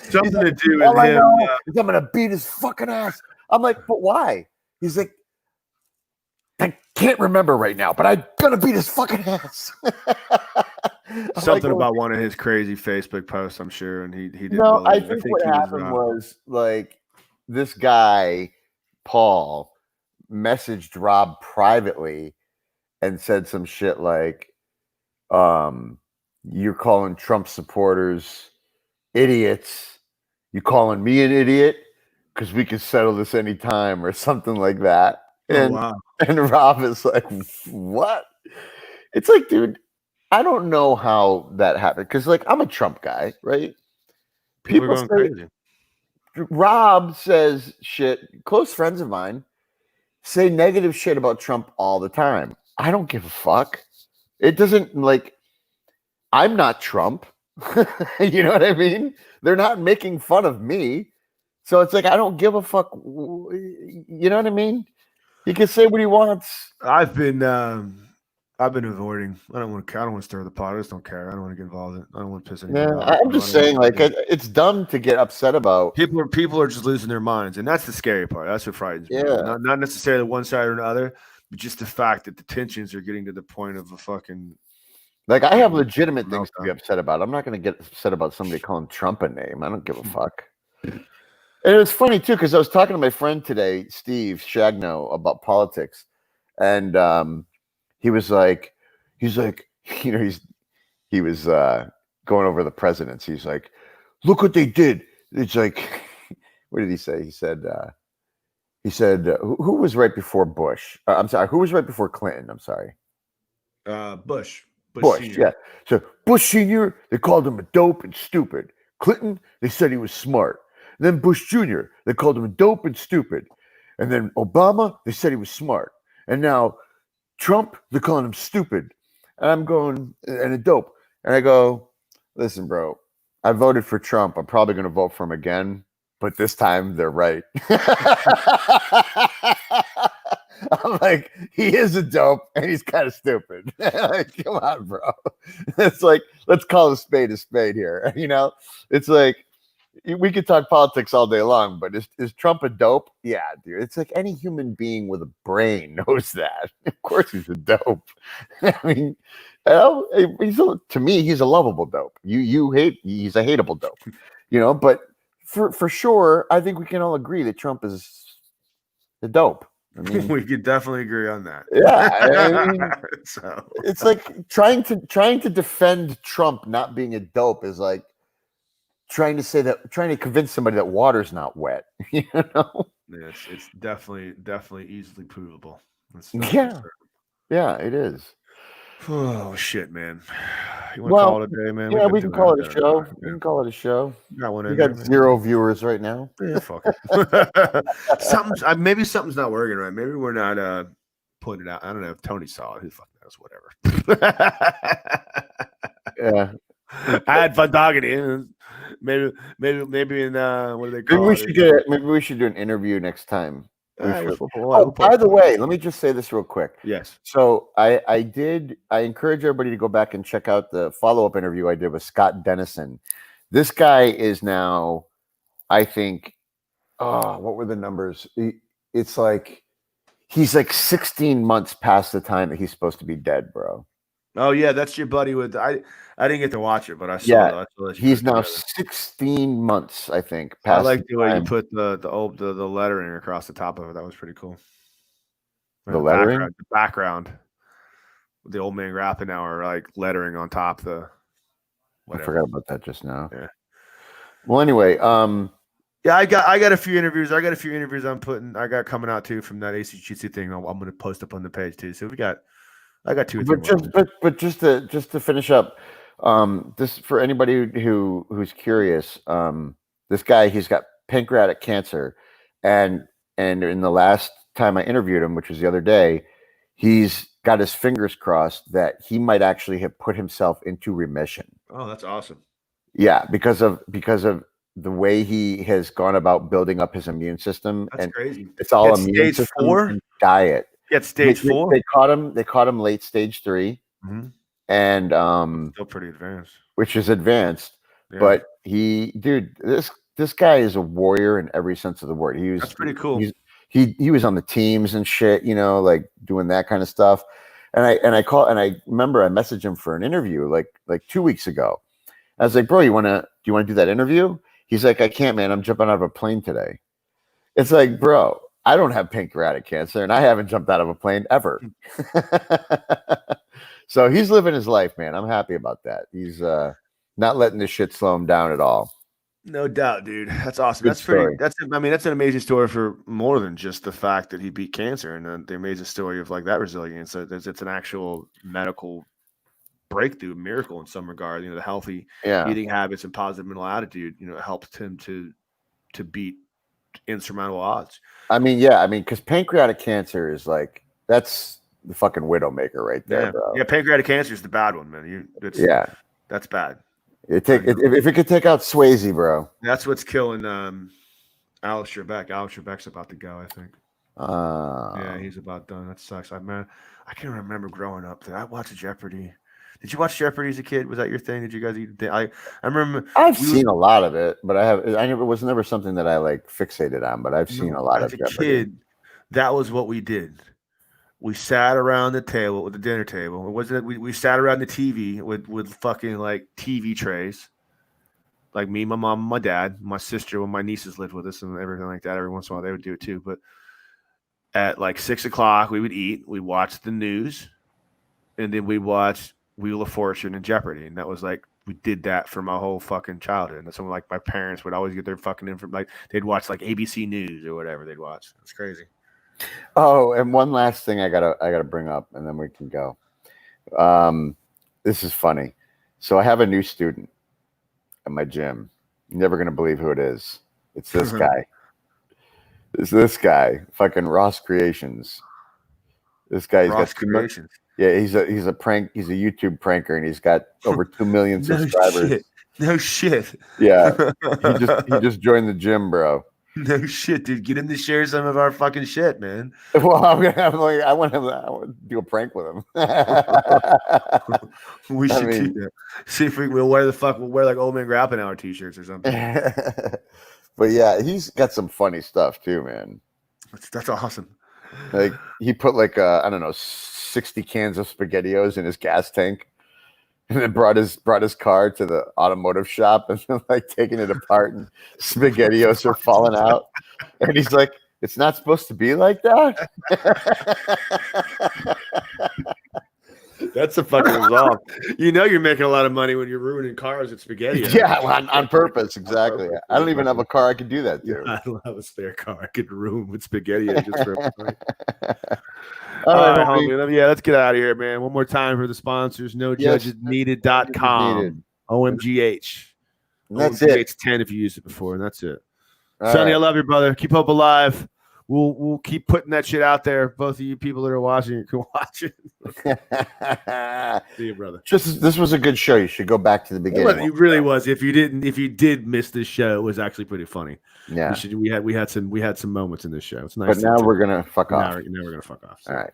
Something to do All with I him. know is I'm gonna beat his fucking ass. I'm like, but why? He's like, I can't remember right now, but I'm gonna beat his fucking ass. Something about one of his crazy Facebook posts, I'm sure, and he didn't. No, I believe it. think what happened was like this guy, Paul, messaged Rob privately and said some shit like, you're calling Trump supporters idiots. You calling me an idiot? Because we can settle this anytime or something like that. And and Rob is like, what? It's like, dude, I don't know how that happened. Because like I'm a Trump guy, right? People are going crazy. Rob says shit, close friends of mine say negative shit about Trump all the time. I don't give a fuck. It doesn't like I'm not Trump. You know what I mean? They're not making fun of me. So it's like I don't give a fuck. You know what I mean? He can say what he wants. I've been avoiding. I don't want to stir the pot. I just don't care. I don't want to get involved in it. I don't want to piss anyone off. I'm just saying, like, it's dumb to get upset about. People are just losing their minds, and that's the scary part. That's what frightens me. Yeah. Not necessarily one side or another, but just the fact that the tensions are getting to the point of a fucking. Like, I have legitimate things to be upset about. I'm not going to get upset about somebody calling Trump a name. I don't give a fuck. And it was funny too, because I was talking to my friend today, Steve Shagno, about politics, and he was like, he was going over the presidents. He's like, look what they did. It's like, what did he say? He said, who was right before Bush? I'm sorry, who was right before Clinton? I'm sorry. Bush, yeah. So Bush Sr., they called him a dope and stupid. Clinton, they said he was smart. Then Bush Jr., they called him a dope and stupid. And then Obama, they said he was smart. And now Trump, they're calling him stupid. And I'm going, and a dope. And I go, listen, bro, I voted for Trump. I'm probably going to vote for him again. But this time they're right. I'm like, he is a dope and he's kind of stupid. Like, come on, bro. It's like, let's call a spade here. You know, it's like, we could talk politics all day long, but is Trump a dope? Yeah, dude. It's like any human being with a brain knows that. Of course he's a dope. I mean, to me, he's a lovable dope. He's a hateable dope. You know, but for sure, I think we can all agree that Trump is the dope. I mean, we could definitely agree on that. Yeah, I mean, so it's like trying to defend Trump not being a dope is like trying to convince somebody that water's not wet. You know? Yeah, it's definitely easily provable. Yeah, it is. Oh shit, man! You want to call it a day, man? Yeah, we can call it a show. We can call it a show. Got one. We got 0 viewers right now. Yeah, fuck it. Maybe something's not working right. Maybe we're not putting it out. I don't know if Tony saw it. Who the fuck knows? Whatever. Yeah, I had fun talking to you. Maybe in what do they call it? Maybe we should do an interview next time. We'll by the way, let me just say this real quick. Yes. So I encourage everybody to go back and check out the follow-up interview I did with Scott Dennison. This guy is now, I think, what were the numbers? It's like he's like 16 months past the time that he's supposed to be dead, bro. Oh yeah, that's your buddy with I didn't get to watch it, but I saw. Yeah, that. He's now 16 months, I think. I like the way you put the lettering across the top of it. That was pretty cool. The lettering, the background, the old man Rapinoe, like lettering on top. I forgot about that just now. Yeah. Well, anyway, yeah, I got a few interviews. I got coming out too from that AC Jiu-Jitsu thing. I'm going to post up on the page too. So I got 2 or 3 but just to finish up, this for anybody who's curious, this guy, he's got pancreatic cancer, and in the last time I interviewed him, which was the other day, he's got his fingers crossed that he might actually have put himself into remission. Oh, that's awesome. Yeah, because of the way he has gone about building up his immune system. That's crazy. It's all immune stage system 4 and diet. Get stage 4. They caught him late stage 3, and still pretty advanced. Which is advanced, yeah. But this guy is a warrior in every sense of the word. That's pretty cool. He was on the teams and shit, you know, like doing that kind of stuff. And I remember I messaged him for an interview like 2 weeks ago. I was like, bro, do you want to do that interview? He's like, I can't, man. I'm jumping out of a plane today. It's like, bro, I don't have pancreatic cancer, and I haven't jumped out of a plane ever. So he's living his life, man. I'm happy about that. He's not letting this shit slow him down at all. No doubt, dude. That's awesome. That's an amazing story for more than just the fact that he beat cancer, and the amazing story of like that resilience. It's an actual medical breakthrough, miracle in some regard. You know, the healthy eating habits and positive mental attitude, you know, helped him to beat insurmountable odds. I mean, because pancreatic cancer is like, that's the fucking widowmaker right there, bro. Yeah, pancreatic cancer is the bad one, man. That's bad. If it could take out Swayze, bro. That's what's killing Alex Trebek. Alex Trebek's about to go, I think. Yeah, he's about done. That sucks. I can't remember growing up. Did I watch Jeopardy? Did you watch Jeopardy as a kid? Was that your thing? Did you guys eat? I remember. I've seen a lot of it, but it was never something that I like fixated on. But I've seen a lot of Jeopardy. As a kid, that was what we did. We sat around the table with the dinner table. We sat around the TV with fucking like TV trays. Like me, my mom, my dad, my sister, when my nieces lived with us and everything like that. Every once in a while they would do it too. But at like 6 o'clock, we would eat. We watched the news, and then we watched Wheel of Fortune and Jeopardy, and that was like we did that for my whole fucking childhood. And that's when like my parents would always get their fucking information. Like they'd watch like ABC News or whatever they'd watch. It's crazy. Oh, and one last thing I gotta bring up, and then we can go. This is funny. So I have a new student at my gym. You're never gonna believe who it is. It's this guy. It's this guy, fucking Ross Creations. This guy's Ross Creations. Yeah, he's a YouTube pranker, and he's got over 2 million subscribers. No shit. Yeah, he just joined the gym, bro. No shit, dude. Get him to share some of our fucking shit, man. Well, I want to do a prank with him. We should do that. See if we'll wear like Old Man Grappenauer t-shirts or something. But yeah, he's got some funny stuff too, man. That's awesome. Like he put like I don't know 60 cans of SpaghettiOs in his gas tank, and then brought his car to the automotive shop and then, like taking it apart, and SpaghettiOs are falling out, and he's like, "It's not supposed to be like that." That's a fucking resolve. You know you're making a lot of money when you're ruining cars at Spaghetti. Yeah, on purpose, exactly. I don't even have a car I could do that to. I don't have a spare car. I could ruin with Spaghetti just for a point. All right, homie. Yeah, let's get out of here, man. One more time for the sponsors. NoJudgesNeeded.com. OMGH. That's OMGH it. 10 if you used it before, and that's it. All Sonny, right. I love you, brother. Keep hope alive. We'll keep putting that shit out there. Both of you people that are watching, you can watch it. See you, brother. This was a good show. You should go back to the beginning. It really was. If you did miss this show, it was actually pretty funny. Yeah. We had some moments in this show. It's nice. But now we're gonna fuck off. Now we're gonna fuck off. So. All right.